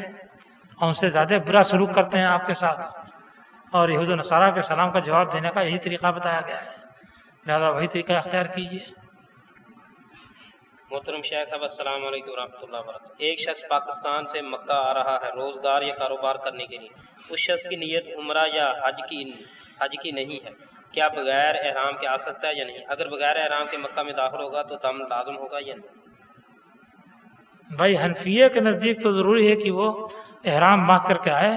اور ان سے زیادہ برا سلوک کرتے ہیں آپ کے ساتھ، اور یہود و نصارہ کے سلام کا جواب دینے کا یہی طریقہ بتایا گیا ہے، لہذا وہی طریقہ اختیار کیجیے۔ محترم شیخ صاحب السلام علیکم ورحمۃ اللہ وبرکاتہ۔ ایک شخص پاکستان سے مکہ آ رہا ہے روزگار یا کاروبار کرنے کے لیے، اس شخص کی نیت عمرہ یا حج کی نہیں ہے، کیا بغیر احرام کے آ سکتا ہے یا نہیں؟ اگر بغیر احرام کے مکہ میں داخل ہوگا تو دم لازم ہوگا یا نہیں؟ بھائی حنفیہ کے نزدیک تو ضروری ہے کہ وہ احرام باندھ کر کے آئے،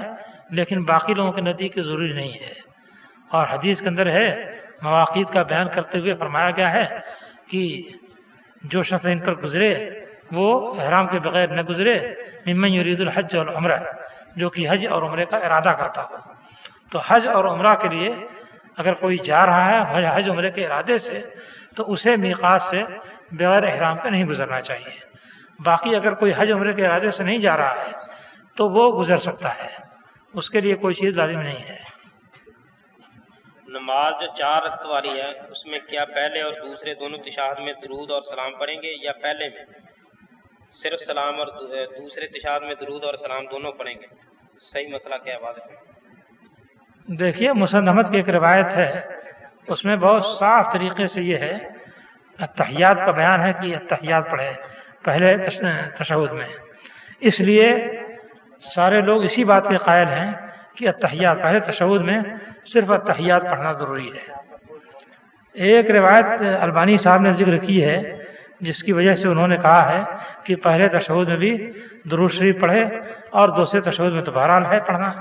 لیکن باقی لوگوں کے نزدیک ضروری نہیں ہے، اور حدیث کے اندر ہے، مواقیت کا بیان کرتے ہوئے فرمایا گیا ہے کہ جو شخص ان پر گزرے وہ احرام کے بغیر نہ گزرے، ممن یرید الحج والعمرہ، جو کہ حج اور عمرے کا ارادہ کرتا ہو۔ تو حج اور عمرہ کے لیے اگر کوئی جا رہا ہے حج عمرے کے ارادے سے، تو اسے میقات سے بغیر احرام کے نہیں گزرنا چاہیے۔ باقی اگر کوئی حج عمرے کے ارادے سے نہیں جا رہا ہے تو وہ گزر سکتا ہے، اس کے لیے کوئی چیز لازم نہیں ہے۔ نماز جو 4 رکعت والی ہے، اس میں کیا پہلے اور دوسرے دونوں تشہد میں درود اور سلام پڑھیں گے، یا پہلے میں صرف سلام اور دوسرے تشہد میں درود اور سلام دونوں پڑھیں گے؟ صحیح مسئلہ کیا ہے واضح ہے؟ دیکھیے مسند احمد کی ایک روایت ہے، اس میں بہت صاف طریقے سے یہ ہے، التحیات کا بیان ہے کہ التحیات پڑھے پہلے تشہد میں، اس لیے سارے لوگ اسی بات کے قائل ہیں کہ التحیات پہلے تشہد میں صرف التحیات پڑھنا ضروری ہے۔ ایک روایت البانی صاحب نے ذکر کی ہے جس کی وجہ سے انہوں نے کہا ہے کہ پہلے تشہد میں بھی درود شریف پڑھے اور دوسرے تشہد میں تو بہرحال ہے پڑھنا۔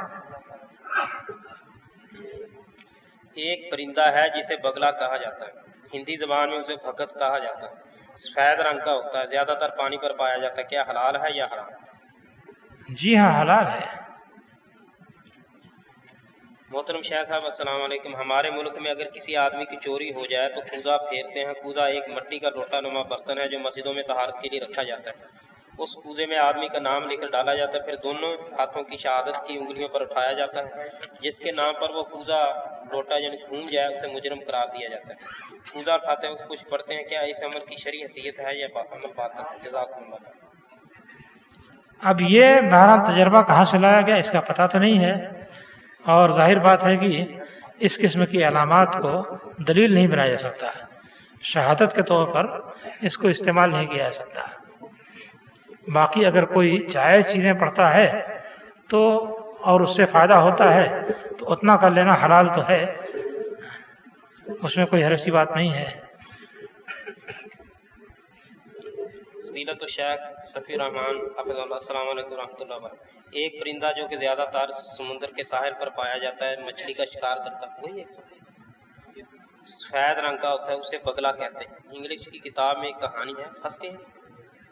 ایک پرندہ ہے جسے بگلا کہا جاتا ہے، ہندی زبان میں اسے بھگت کہا جاتا ہے، سفید رنگ کا ہوتا ہے، زیادہ تر پانی پر پایا جاتا ہے، کیا حلال ہے یا حرام؟ جی ہاں حلال ہے۔ محترم شیخ صاحب السلام علیکم، ہمارے ملک میں اگر کسی آدمی کی چوری ہو جائے تو کوزہ پھیرتے ہیں۔ کوزہ ایک مٹی کا لوٹا نما برتن ہے جو مسجدوں میں طہارت کے لیے رکھا جاتا ہے، اس کوزے میں آدمی کا نام لکھ کر ڈالا جاتا ہے، پھر دونوں ہاتھوں کی شہادت کی انگلیوں پر اٹھایا جاتا ہے، جس کے نام پر وہ کوزہ لوٹا یعنی گھوم جائے اسے مجرم قرار دیا جاتا ہے۔ کوزہ اٹھاتے وقت کچھ پڑھتے ہیں، کیا اس عمل کی شرعی حیثیت ہے یا عمل باطل ہے؟ جزاکم اللہ۔ اب یہ بہرحال تجربہ کہاں سے لایا گیا اس کا پتہ تو نہیں ہے، اور ظاہر بات ہے کہ اس قسم کی علامات کو دلیل نہیں بنایا جا سکتا، شہادت کے طور پر اس کو استعمال نہیں کیا جا سکتا۔ باقی اگر کوئی جائز چیزیں پڑھتا ہے تو اور اس سے فائدہ ہوتا ہے تو اتنا کر لینا حلال تو ہے، اس میں کوئی حرج کی بات نہیں ہے۔ فضیلت الشیخ صفی الرحمان حافظ اللہ، السلام علیکم ورحمۃ اللہ وبرکاتہ۔ ایک پرندہ جو کہ زیادہ تر سمندر کے ساحل پر پایا جاتا ہے، مچھلی کا شکار کرتا ہے، وہی ایک سفید رنگ کا ہوتا ہے، اسے بگلا کہتے ہیں۔ انگلش کی کتاب میں ایک کہانی ہے، ہنستے ہیں،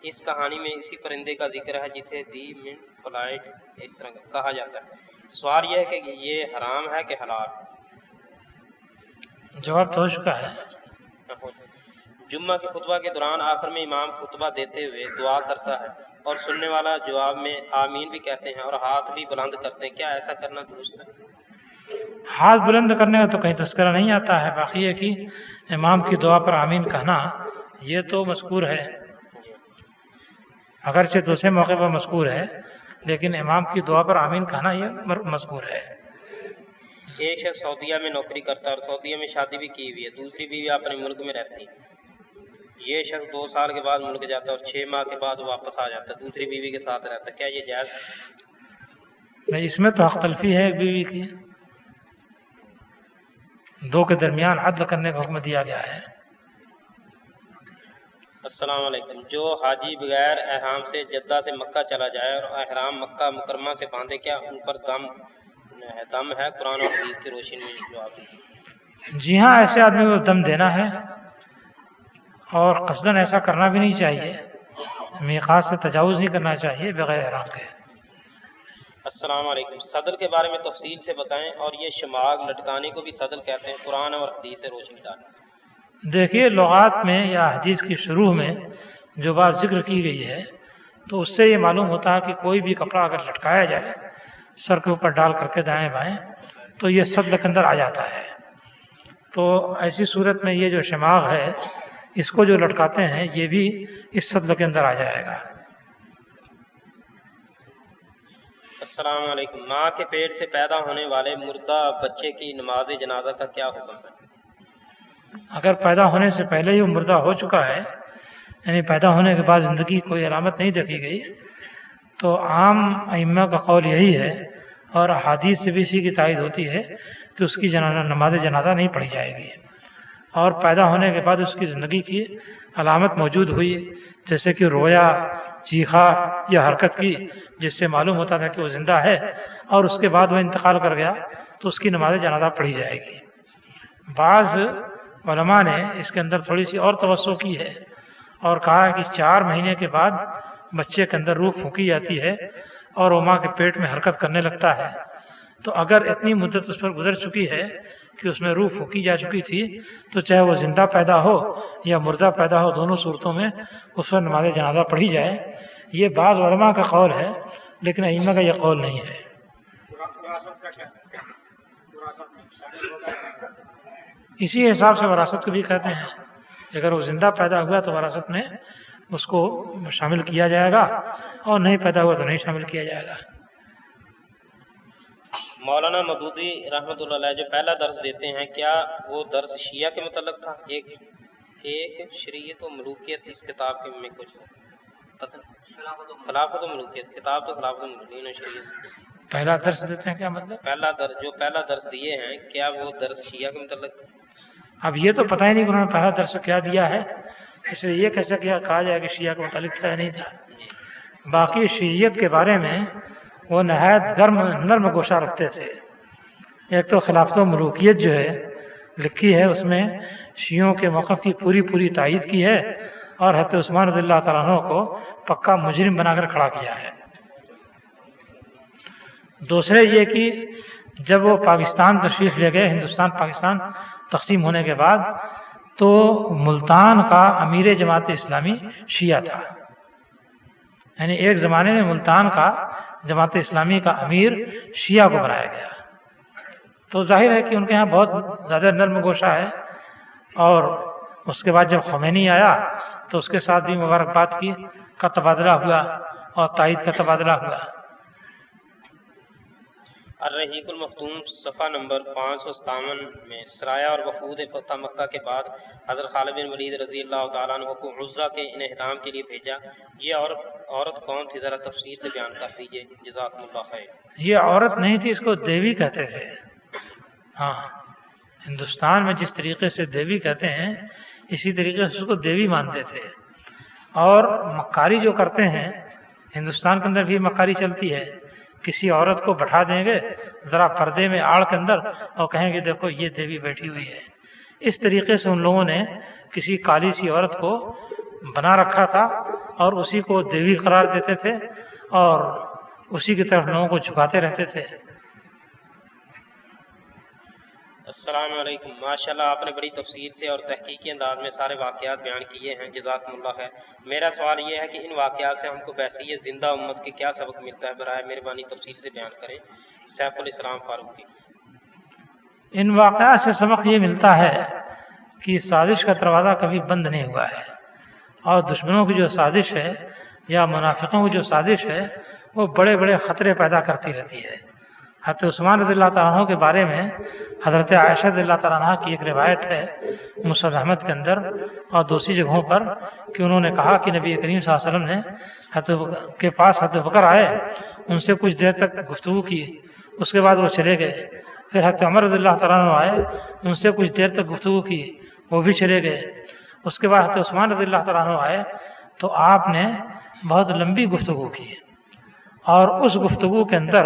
اس کہانی میں اسی پرندے کا ذکر ہے جسے دی منٹ فلائٹ اس طرح کہا جاتا ہے۔ سوال یہ ہے کہ یہ حرام ہے کہ حلال؟ جواب تو ہو چکا ہے۔ جمعہ کے خطبہ کے دوران آخر میں امام خطبہ دیتے ہوئے دعا کرتا ہے اور سننے والا جواب میں آمین بھی کہتے ہیں اور ہاتھ بھی بلند کرتے ہیں، کیا ایسا کرنا درست ہے؟ ہاتھ بلند کرنے کا تو کہیں تذکرہ نہیں آتا ہے، باقی ہے کہ امام کی دعا پر آمین کہنا یہ تو مذکور ہے، اگرچہ دوسرے موقع پر مذکور ہے، لیکن امام کی دعا پر آمین کہنا یہ مذکور ہے۔ ایک شخص سعودیہ میں نوکری کرتا ہے اور سعودیہ میں شادی بھی کی ہوئی ہے، دوسری بیوی اپنے ملک میں رہتی ہے۔ یہ شخص 2 سال کے بعد ملک جاتا ہے اور 6 ماہ کے بعد واپس آ جاتا ہے، دوسری بیوی کے ساتھ رہتا ہے، کیا یہ جائز؟ نہیں، اس میں تو حق تلفی ہے ایک بیوی کی، 2 کے درمیان عدل کرنے کا حکم دیا گیا ہے۔ السلام علیکم، جو حاجی بغیر احرام سے جدہ سے مکہ چلا جائے اور احرام مکہ مکرمہ سے باندھے، کیا ان پر دم ہے؟ قرآن اور حدیث کی روشنی میں جواب دیجیے۔ جی ہاں، ایسے آدمی کو دم دینا ہے، اور قصداً ایسا کرنا بھی نہیں چاہیے، میقات سے تجاوز نہیں کرنا چاہیے بغیر احرام کے۔ السلام علیکم، صدر کے بارے میں تفصیل سے بتائیں، اور یہ شماغ لٹکانے کو بھی صدر کہتے ہیں، قرآن اور حدیث سے روشنی ڈالیں۔ دیکھیے، لغات میں یا حدیث کی شروع میں جو بات ذکر کی گئی ہے تو اس سے یہ معلوم ہوتا ہے کہ کوئی بھی کپڑا اگر لٹکایا جائے سر کے اوپر ڈال کر کے دائیں بائیں تو یہ صدر کے اندر آ جاتا ہے۔ تو ایسی صورت میں یہ جو شماغ ہے اس کو جو لٹکاتے ہیں یہ بھی اس صدر کے اندر آ جائے گا۔ السلام علیکم، ماں کے پیٹ سے پیدا ہونے والے مردہ بچے کی نماز جنازہ کا کیا حکم ہے؟ اگر پیدا ہونے سے پہلے ہی وہ مردہ ہو چکا ہے، یعنی پیدا ہونے کے بعد زندگی کوئی علامت نہیں دیکھی گئی، تو عام ائمہ کا قول یہی ہے، اور احادیث سے بھی اسی کی تائید ہوتی ہے کہ اس کی نماز جنازہ نہیں پڑھی جائے گی۔ اور پیدا ہونے کے بعد اس کی زندگی کی علامت موجود ہوئی، جیسے کہ رویا، چیخا یا حرکت کی، جس سے معلوم ہوتا تھا کہ وہ زندہ ہے، اور اس کے بعد وہ انتقال کر گیا تو اس کی نماز جنازہ پڑھی جائے گی۔ بعض علماء نے اس کے اندر تھوڑی سی اور توسع کی ہے اور کہا ہے کہ 4 مہینے کے بعد بچے کے اندر روح پھونکی جاتی ہے اور وہ ماں کے پیٹ میں حرکت کرنے لگتا ہے، تو اگر اتنی مدت اس پر گزر چکی ہے کہ اس میں روح پھونکی جا چکی تھی تو چاہے وہ زندہ پیدا ہو یا مردہ پیدا ہو، دونوں صورتوں میں اس پر نماز جنازہ پڑھی جائے۔ یہ بعض علماء کا قول ہے، لیکن ائمہ کا یہ قول نہیں ہے۔ اسی حساب سے وراثت کو بھی کہتے ہیں، اگر وہ زندہ پیدا ہوا تو وراثت میں اس کو شامل کیا جائے گا، اور نہیں پیدا ہوا تو نہیں شامل کیا جائے گا۔ مولانا مودودی رحمۃ اللہ علیہ جو پہلا درس دیتے ہیں، کیا وہ درس شیعہ کے متعلق تھا؟ ایک شریعت و ملوکیت اس کتاب کے میں کچھ پتہ نہیں، خلافت و ملوکیت کتاب تو خلافت و ملوکیت شریعت پہلا درس دیتے ہیں کیا مطلب؟ پہلا درس دیے ہیں، کیا وہ درس شیعہ کے متعلق تھا؟ اب یہ تو پتہ ہی نہیں کہ انہوں نے پہلا درس کیا دیا ہے، اس لیے یہ کیسے کہا جائے کہ شیعہ کے متعلق تھا یا نہیں تھا۔ باقی شیعیت کے بارے میں وہ نہایت نرم گوشہ رکھتے تھے۔ ایک تو خلافت و ملوکیت جو ہے لکھی ہے، اس میں شیعوں کے موقف کی پوری تائید کی ہے، اور حضرت عثمان رضی اللہ تعالیٰ عنہ کو پکا مجرم بنا کر کھڑا کیا ہے۔ دوسرے یہ کہ جب وہ پاکستان تشریف لے گئے، ہندوستان پاکستان تقسیم ہونے کے بعد، تو ملتان کا امیر جماعت اسلامی شیعہ تھا، یعنی ایک زمانے میں ملتان کا جماعت اسلامی کا امیر شیعہ کو بنایا گیا۔ تو ظاہر ہے کہ ان کے ہاں بہت زیادہ نرم گوشہ ہے، اور اس کے بعد جب خمینی آیا تو اس کے ساتھ بھی مبارکباد کا تبادلہ ہوا اور تائید کا تبادلہ ہوا۔ الرحیق المختوم صفحہ نمبر 557 میں سرایہ اور وفود فتح مکہ کے بعد حضرت خالد بن ولید رضی اللہ تعالیٰ عنہ کو عزہ کے انہدام کے لیے بھیجا، یہ عورت کون تھی؟ ذرا تفصیل سے بیان کر دیجئے، جزاکم اللہ خیر۔ یہ عورت نہیں تھی، اس کو دیوی کہتے تھے۔ ہاں، ہندوستان میں جس طریقے سے دیوی کہتے ہیں اسی طریقے سے اس کو دیوی مانتے تھے۔ اور مکاری جو کرتے ہیں، ہندوستان کے اندر بھی مکاری چلتی ہے، کسی عورت کو بٹھا دیں گے ذرا پردے میں آڑ کے اندر اور کہیں گے دیکھو یہ دیوی بیٹھی ہوئی ہے۔ اس طریقے سے ان لوگوں نے کسی کالی سی عورت کو بنا رکھا تھا اور اسی کو دیوی قرار دیتے تھے اور اسی کی طرف لوگوں کو جھکاتے رہتے تھے۔ السلام علیکم، ماشاءاللہ آپ نے بڑی تفصیل سے اور تحقیقی انداز میں سارے واقعات بیان کیے ہیں، جزاکم اللہ خیر۔ میرا سوال یہ ہے کہ ان واقعات سے ہم کو بیسیت زندہ امت کے کیا سبق ملتا ہے؟ برائے مہربانی تفصیل سے بیان کریں۔ سیف الاسلام فاروقی۔ ان واقعات سے سبق یہ ملتا ہے کہ سازش کا دروازہ کبھی بند نہیں ہوا ہے، اور دشمنوں کی جو سازش ہے یا منافقوں کی جو سازش ہے وہ بڑے بڑے خطرے پیدا کرتی رہتی ہے۔ حضرت عثمان رضی اللہ تعالیٰ عنہ کے بارے میں حضرت عائشہ رضی اللہ تعالیٰ عنہ کی ایک روایت ہے مسند احمد کے اندر اور دوسری جگہوں پر کہ انہوں نے کہا کہ نبی کریم صلی اللہ علیہ وسلم نے حضرت کے پاس حضرت بکر آئے، ان سے کچھ دیر تک گفتگو کی، اس کے بعد وہ چلے گئے۔ پھر حضرت عمر رضی اللہ تعالیٰ عنہ آئے، ان سے کچھ دیر تک گفتگو کی، وہ بھی چلے گئے۔ اس کے بعد حضرت عثمان رضی اللہ تعالیٰ عنہ آئے تو آپ نے بہت لمبی گفتگو کی، اور اس گفتگو کے اندر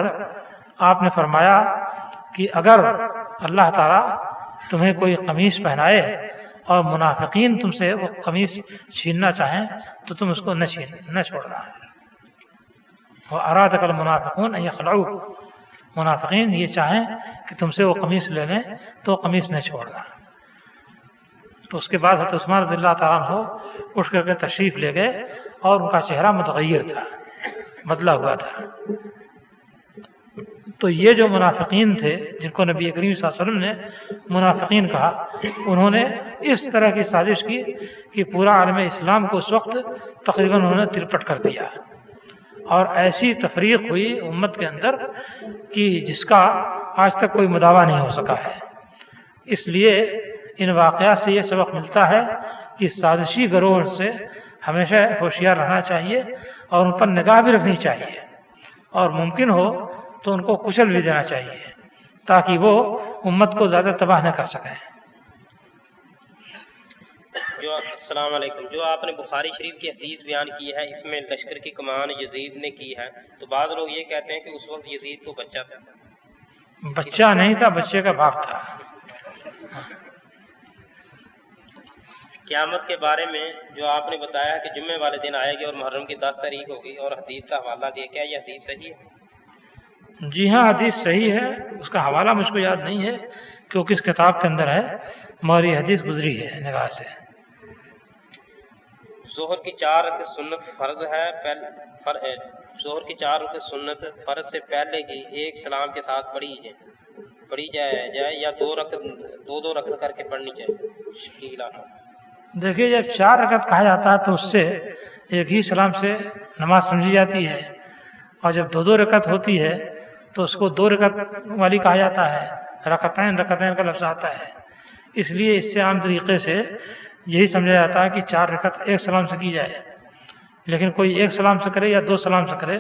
آپ نے فرمایا کہ اگر اللہ تعالیٰ تمہیں کوئی قمیص پہنائے اور منافقین تم سے وہ قمیص چھیننا چاہیں تو تم اس کو نہ چھوڑنا۔ وَأَرَادَكَ الْمُنَافِقُونَ أَن يَخْلَعُوكَ، منافقین یہ چاہیں کہ تم سے وہ قمیص لے لیں تو قمیص نہ چھوڑنا۔ تو اس کے بعد حضرت عثمان رضی اللہ تعالیٰ عنہ اٹھ کر کے تشریف لے گئے اور ان کا چہرہ متغیر تھا، بدلا ہوا تھا۔ تو یہ جو منافقین تھے جن کو نبی کریم صلی اللہ علیہ وسلم نے منافقین کہا، انہوں نے اس طرح کی سازش کی کہ پورا عالم اسلام کو اس وقت تقریباً انہوں نے تلپٹ کر دیا، اور ایسی تفریق ہوئی امت کے اندر کہ جس کا آج تک کوئی مداوع نہیں ہو سکا ہے۔ اس لیے ان واقعات سے یہ سبق ملتا ہے کہ سازشی گروہ سے ہمیشہ ہوشیار رہنا چاہیے اور ان پر نگاہ بھی رکھنی چاہیے، اور ممکن ہو تو ان کو کچل بھی دینا چاہیے تاکہ وہ امت کو زیادہ تباہ نہ کر سکیں۔ السلام علیکم، جو آپ نے بخاری شریف کی حدیث بیان کی ہے اس میں لشکر کی کمان یزید نے کی ہے، تو بعض لوگ یہ کہتے ہیں کہ اس وقت یزید کو بچہ تھا۔ بچہ نہیں تھا، بچے کا باپ تھا۔ قیامت کے بارے میں جو آپ نے بتایا کہ جمعے والے دن آئے گی اور محرم کی 10 تاریخ ہوگی اور حدیث کا حوالہ دیا، کیا یہ حدیث صحیح ہے؟ جی ہاں، حدیث صحیح ہے، اس کا حوالہ مجھ کو یاد نہیں ہے کیونکہ اس کتاب کے اندر ہے، مگر یہ حدیث گزری ہے نگاہ سے۔ ظہر کی 4 رکعت سنت فرض ہے، ظہر کی 4 رکعت سنت فرض سے پہلے کی ایک سلام کے ساتھ پڑھی جائے یا دو رکعت کر کے پڑھنی چاہیے؟ دیکھیے، جب 4 رکعت کہا جاتا ہے تو اس سے ایک ہی سلام سے نماز سمجھی جاتی ہے، اور جب 2 رکعت ہوتی ہے تو اس کو 2 رکعت والی کہا جاتا ہے، رکعتین کا لفظ آتا ہے۔ اس لیے اس سے عام طریقے سے یہی سمجھا جاتا ہے کہ 4 رکعت ایک سلام سے کی جائے، لیکن کوئی ایک سلام سے کرے یا 2 سلام سے کرے،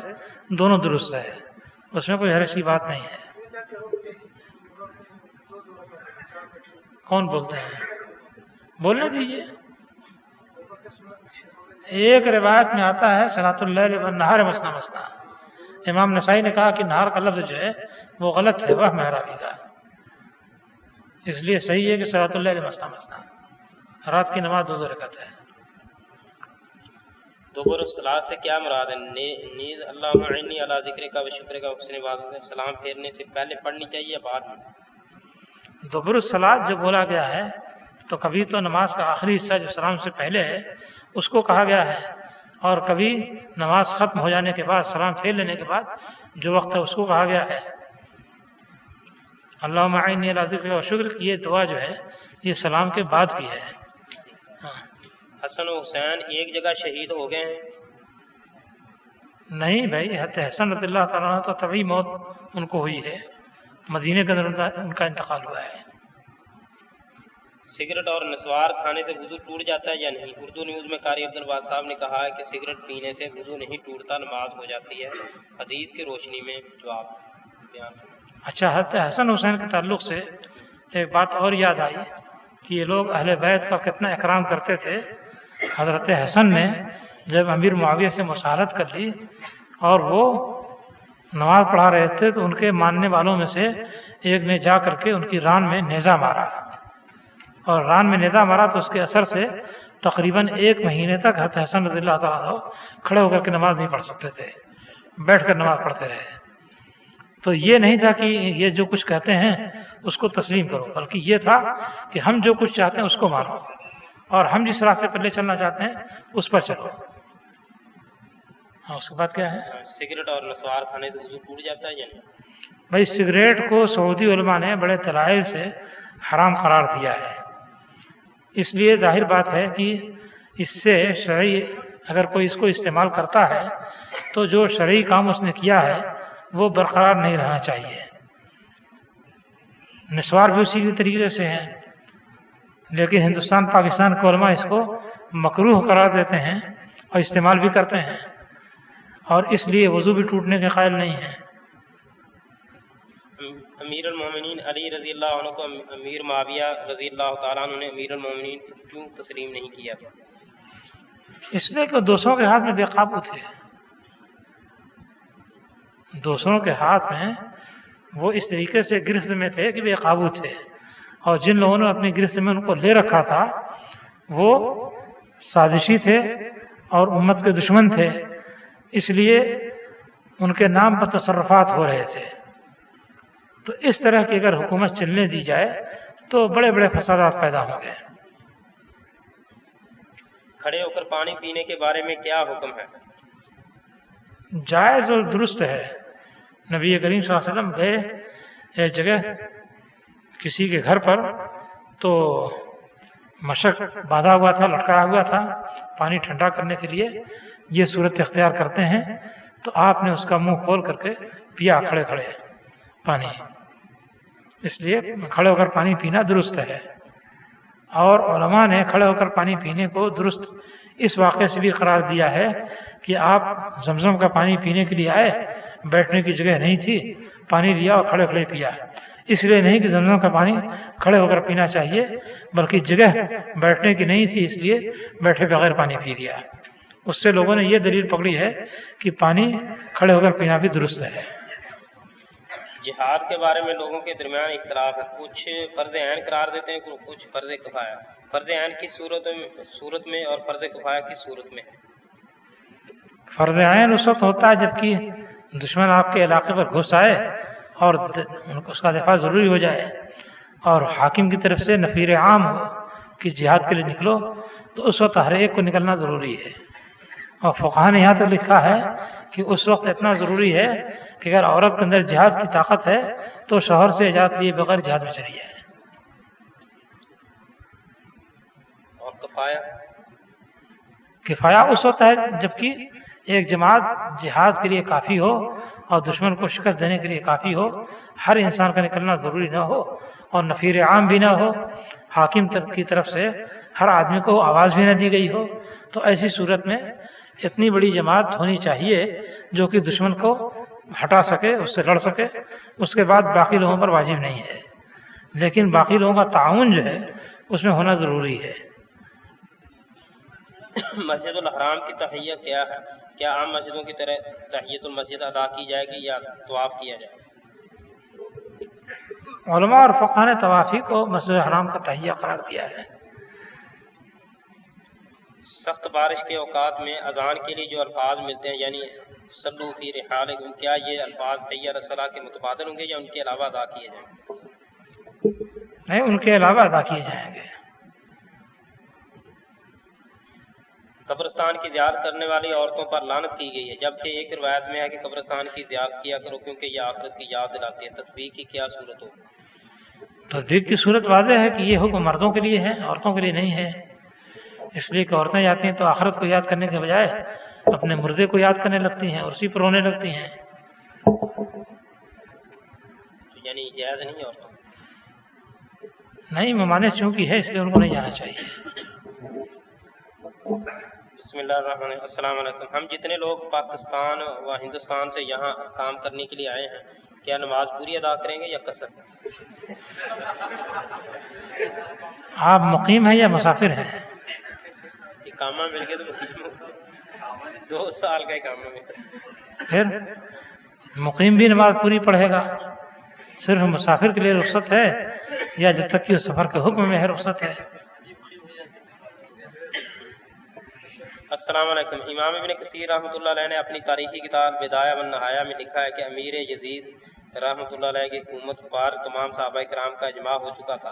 دونوں درست ہے، اس میں کوئی حرج کی بات نہیں ہے۔ کون بولتے ہیں؟ بولنے دیجیے۔ ایک روایت میں آتا ہے صلاۃ اللیل والنہار مثنی مثنی، امام نسائی نے کہا کہ نہار کا لفظ جو ہے وہ غلط ہے، وہ محرابی کا، اس لیے صحیح ہے کہ صلاۃ اللیل مثنی مثنی، رات کی نماز 2 رکعت ہے۔ دبر الصلاۃ سے کیا مراد ہے؟ نیز اللہم اعنی علی ذکرک و شکرک و حسن عبادتک، سلام پھیرنے سے پہلے پڑھنی چاہیے یا بعد میں؟ دبر الصلاۃ جو بولا گیا ہے تو کبھی تو نماز کا آخری حصہ جو سلام سے پہلے ہے اس کو کہا گیا ہے، اور کبھی نماز ختم ہو جانے کے بعد سلام پھیر لینے کے بعد جو وقت ہے اس کو کہا گیا ہے۔ اللہم اعنی علی ذکرک و شکرک، یہ دعا جو ہے یہ سلام کے بعد کی ہے۔ حسن و حسین ایک جگہ شہید ہو گئے ہیں؟ نہیں بھائی، حضرت حسن رضی اللہ تعالیٰ عنہ تو طبعی موت ان کو ہوئی ہے، مدینے کے اندر ان کا انتقال ہوا ہے۔ سگریٹ اور نسوار کھانے سے وضو ٹوٹ جاتا ہے یا نہیں؟ اردو نیوز میں قاری عبدالباسط صاحب نے کہا ہے کہ سگریٹ پینے سے وضو نہیں ٹوٹتا، نماز ہو جاتی ہے، حدیث کی روشنی میں جواب بیان۔ اچھا، حضرت حسن حسین کے تعلق سے ایک بات اور یاد آئی کہ یہ لوگ اہل بیت کا کتنا اکرام کرتے تھے۔ حضرت حسن نے جب امیر معاویہ سے مصالحت کر لی اور وہ نماز پڑھا رہے تھے تو ان کے ماننے والوں میں سے ایک نے جا کر کے ان کی ران میں نیزہ مارا، اور ران میں نیزہ مارا تو اس کے اثر سے تقریباً 1 مہینے تک حضرت حسن رضی اللہ تعالیٰ عنہ کھڑے ہو کر کے نماز نہیں پڑھ سکتے تھے، بیٹھ کر نماز پڑھتے رہے۔ تو یہ نہیں تھا کہ یہ جو کچھ کہتے ہیں اس کو تسلیم کرو، بلکہ یہ تھا کہ ہم جو کچھ چاہتے ہیں اس کو مانو، اور ہم جس راستے پر لے چلنا چاہتے ہیں اس پر چلو۔ ہاں، اس کے بعد کیا ہے؟ سگریٹ اور نسوار کھانے سے وضو ٹوٹ جاتا ہے یا نہیں؟ بھائی، سگریٹ کو سعودی علماء نے بڑے دلائل سے حرام قرار دیا ہے، اس لیے ظاہر بات ہے کہ اس سے شرعی اگر کوئی اس کو استعمال کرتا ہے تو جو شرعی کام اس نے کیا ہے وہ برقرار نہیں رہنا چاہیے. نسوار بھی اسی کے طریقے سے ہیں، لیکن ہندوستان پاکستان کے علماء اس کو مکروہ قرار دیتے ہیں اور استعمال بھی کرتے ہیں، اور اس لیے وضو بھی ٹوٹنے کے قائل نہیں ہیں. امیر المومنین علی رضی اللہ عنہ کو امیر معاویہ رضی اللہ تعالیٰ عنہ نے امیر المومنین کیوں تسلیم نہیں کیا تھا؟ اس لیے کہ دوسروں کے ہاتھ میں بے قابو تھے. دوسروں کے ہاتھ میں وہ اس طریقے سے گرفت میں تھے کہ بے قابو تھے، اور جن لوگوں نے اپنی گرفت میں ان کو لے رکھا تھا وہ سازشی تھے اور امت کے دشمن تھے، اس لیے ان کے نام پر تصرفات ہو رہے تھے. تو اس طرح کی اگر حکومت چلنے دی جائے تو بڑے بڑے فسادات پیدا ہوں گے. کھڑے ہو کر پانی پینے کے بارے میں کیا حکم ہے؟ جائز اور درست ہے. نبی کریم صلی اللہ علیہ وسلم گئے ایک جگہ کسی کے گھر پر، تو مشک باندھا ہوا تھا، لٹکایا ہوا تھا پانی ٹھنڈا کرنے کے لیے. یہ صورت اختیار کرتے ہیں تو آپ نے اس کا منہ کھول کر کے پیا کھڑے کھڑے پانی. اس لیے کھڑے ہو کر پانی پینا درست ہے. اور علماء نے کھڑے ہو کر پانی پینے کو درست اس واقعے سے بھی قرار دیا ہے کہ آپ زمزم کا پانی پینے کے لیے آئے، بیٹھنے کی جگہ نہیں تھی، پانی لیا اور کھڑے کھڑے پیا. اس لیے نہیں کہ زمزم کا پانی کھڑے ہو کر پینا چاہیے، بلکہ جگہ بیٹھنے کی نہیں تھی اس لیے بیٹھے بغیر پانی پی لیا. اس سے لوگوں نے یہ دلیل پکڑی ہے کہ پانی کھڑے ہو کر پینا بھی درست ہے. جہاد کے بارے میں لوگوں کے درمیان اختلاف ہے، کچھ فرض عین قرار دیتے ہیں، کچھ فرض کفایہ. فرض عین کی صورت میں اور فرض کفایہ کی صورت میں؟ فرض عین اس وقت ہوتا ہے جبکہ دشمن آپ کے علاقے پر گھس آئے اور اس کا دفاع ضروری ہو جائے، اور حاکم کی طرف سے نفیر عام ہو کہ جہاد کے لیے نکلو، تو اس وقت ہر ایک کو نکلنا ضروری ہے. اور فقہاء نے یہاں تک لکھا ہے کہ اس وقت اتنا ضروری ہے کہ اگر عورت کے اندر جہاد کی طاقت ہے تو شوہر سے اجازت لیے بغیر جہاد میں چلی جائے. اور کفایہ؟ کفایہ اس وقت ہے جبکہ ایک جماعت جہاد کے لیے کافی ہو اور دشمن کو شکست دینے کے لیے کافی ہو، ہر انسان کا نکلنا ضروری نہ ہو اور نفیر عام بھی نہ ہو، حاکم کی طرف سے ہر آدمی کو آواز بھی نہ دی گئی ہو. تو ایسی صورت میں اتنی بڑی جماعت ہونی چاہیے جو کہ دشمن کو ہٹا سکے، اس سے لڑ سکے. اس کے بعد باقی لوگوں پر واجب نہیں ہے، لیکن باقی لوگوں کا تعاون جو ہے اس میں ہونا ضروری ہے. مسجد الحرام کی تحیہ کیا ہے؟ کیا عام مسجدوں کی طرح تحیۃ المسجد ادا کی جائے گی یا طواف کیا جائے گا؟ علماء اور فقہاء نے طوافی کو مسجد الحرام کا تحیہ قرار دیا ہے. سخت بارش کے اوقات میں اذان کے لیے جو الفاظ ملتے ہیں، یعنی صلو فی رحالکم، کیا یہ الفاظ حی علی الصلاۃ کے متبادل ہوں گے یا ان کے علاوہ ادا کیے جائیں گے؟ نہیں، ان کے علاوہ ادا کیے جائیں گے. قبرستان کی زیارت کرنے والی عورتوں پر لعنت کی گئی ہے، جبکہ ایک روایت میں ہے کہ قبرستان کی زیارت کیا کرو کیونکہ یہ آخرت کی یاد دلاتی ہے. تطبیق کی کیا صورت ہو؟ تطبیق کی صورت واضح ہے کہ یہ حکم مردوں کے لیے ہے، عورتوں کے لیے نہیں ہے. اس لیے کہ عورتیں جاتی ہیں تو آخرت کو یاد کرنے کے بجائے اپنے مردے کو یاد کرنے لگتی ہیں اور اسی پر رونے لگتی ہیں. یعنی جائز نہیں ہے عورتوں؟ نہیں، ممانعت چونکہ ہے اس لیے ان کو نہیں جانا چاہیے. بسم اللہ الرحمن الرحیم. السلام علیکم. ہم جتنے لوگ پاکستان و ہندوستان سے یہاں کام کرنے کے لیے آئے ہیں، کیا نماز پوری ادا کریں گے یا قصر؟ آپ مقیم ہیں یا مسافر ہیں؟ اقامہ مل گیا تو 2 سال کا اقامہ مل گیا. پھر مقیم بھی نماز پوری پڑھے گا. صرف مسافر کے لیے رخصت ہے یا جب تک کہ سفر کے حکم میں ہے رخصت ہے؟ السلام علیکم. امام ابن کثیر رحمۃ اللہ علیہ نے اپنی تاریخی کتاب بدایہ والنہایہ میں لکھا ہے کہ امیر یزید رحمۃ اللہ علیہ کی حکومت پر تمام صحابہ کرام کا اجماع ہو چکا تھا.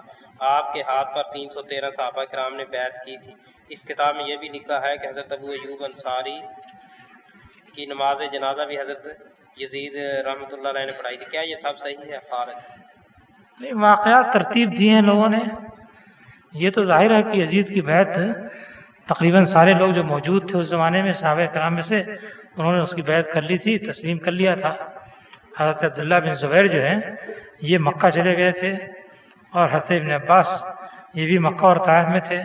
آپ کے ہاتھ پر 313 صحابہ کرام نے بیعت کی تھی. اس کتاب میں یہ بھی لکھا ہے کہ حضرت ابو ایوب انصاری کی نماز جنازہ بھی حضرت یزید رحمۃ اللہ علیہ نے پڑھائی تھی. کیا یہ سب صحیح ہے خارج؟ نہیں، واقعات ترتیب دیے ہیں لوگوں نے. یہ تو ظاہر ہے کہ یزید کی بیعت تقریباً سارے لوگ جو موجود تھے اس زمانے میں صحابہ کرام میں سے انہوں نے اس کی بیعت کر لی تھی، تسلیم کر لیا تھا۔ حضرت عبداللہ بن زبیر جو ہیں یہ مکہ چلے گئے تھے، اور حضرت ابن عباس یہ بھی مکہ اور طائف میں تھے۔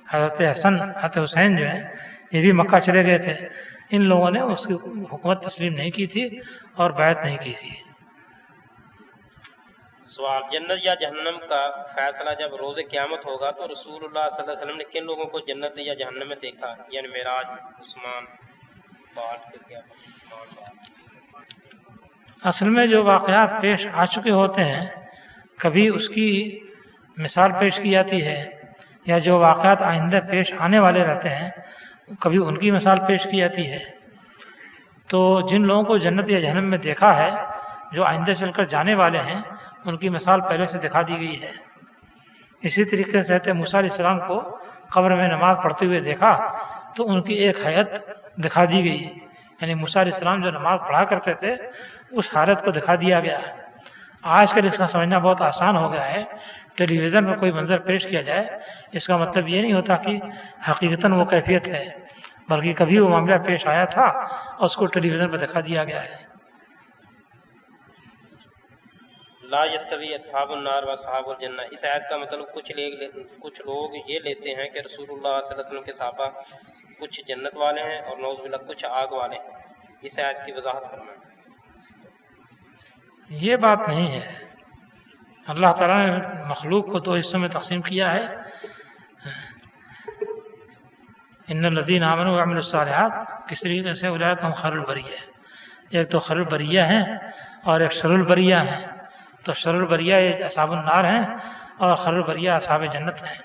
حضرت حسن حضرت حسین جو ہیں یہ بھی مکہ چلے گئے تھے۔ ان لوگوں نے اس کی حکومت تسلیم نہیں کی تھی اور بیعت نہیں کی تھی۔ سوال، جنت یا جہنم کا فیصلہ جب روز قیامت ہوگا تو رسول اللہ صلی اللہ علیہ وسلم نے کن لوگوں کو جنت یا جہنم میں دیکھا؟ یعنی معراج، عثمان، اصل میں جو واقعات پیش آ چکے ہوتے ہیں کبھی اس کی مثال پیش کی جاتی ہے، یا جو واقعات آئندہ پیش آنے والے رہتے ہیں کبھی ان کی مثال پیش کی جاتی ہے۔ تو جن لوگوں کو جنت یا جہنم میں دیکھا ہے، جو آئندہ چل کر جانے والے ہیں، ان کی مثال پہلے سے دکھا دی گئی ہے۔ اسی طریقے سے حضرت موسیٰ علیہ السلام کو قبر میں نماز پڑھتے ہوئے دیکھا تو ان کی ایک حیت دکھا دی گئی، یعنی موسیٰ علیہ السلام جو نماز پڑھا کرتے تھے اس حالت کو دکھا دیا گیا۔ آج کل اس کا سمجھنا بہت آسان ہو گیا ہے، ٹیلی ویژن میں کوئی منظر پیش کیا جائے اس کا مطلب یہ نہیں ہوتا کہ حقیقتاً وہ کیفیت ہے، بلکہ کبھی وہ معاملہ پیش آیا تھا اور اس کو ٹیلی ویژن پر دکھا دیا گیا ہے۔ لا یستوی اصحاب النار و اصحاب الجنہ، اس آیت کا مطلب کچھ لوگ یہ لیتے ہیں کہ رسول اللہ صلی اللہ علیہ وسلم کے صحابہ کچھ جنت والے ہیں اور نعوذ باللہ کچھ آگ والے ہیں۔ اس آیت کی وضاحت فرمائیں۔ یہ بات نہیں ہے۔ اللہ تعالیٰ نے مخلوق کو دو حصوں میں تقسیم کیا ہے، ان الذین آمنوا وعملوا الصالحات، کس طریقے سے اولئک هم خیر البریہ، ایک تو خیر البریہ ہیں اور ایک شر البریہ ہیں۔ تو شر البریہ یہ اصحاب النار ہیں اور خیر البریہ اصحاب جنت ہیں۔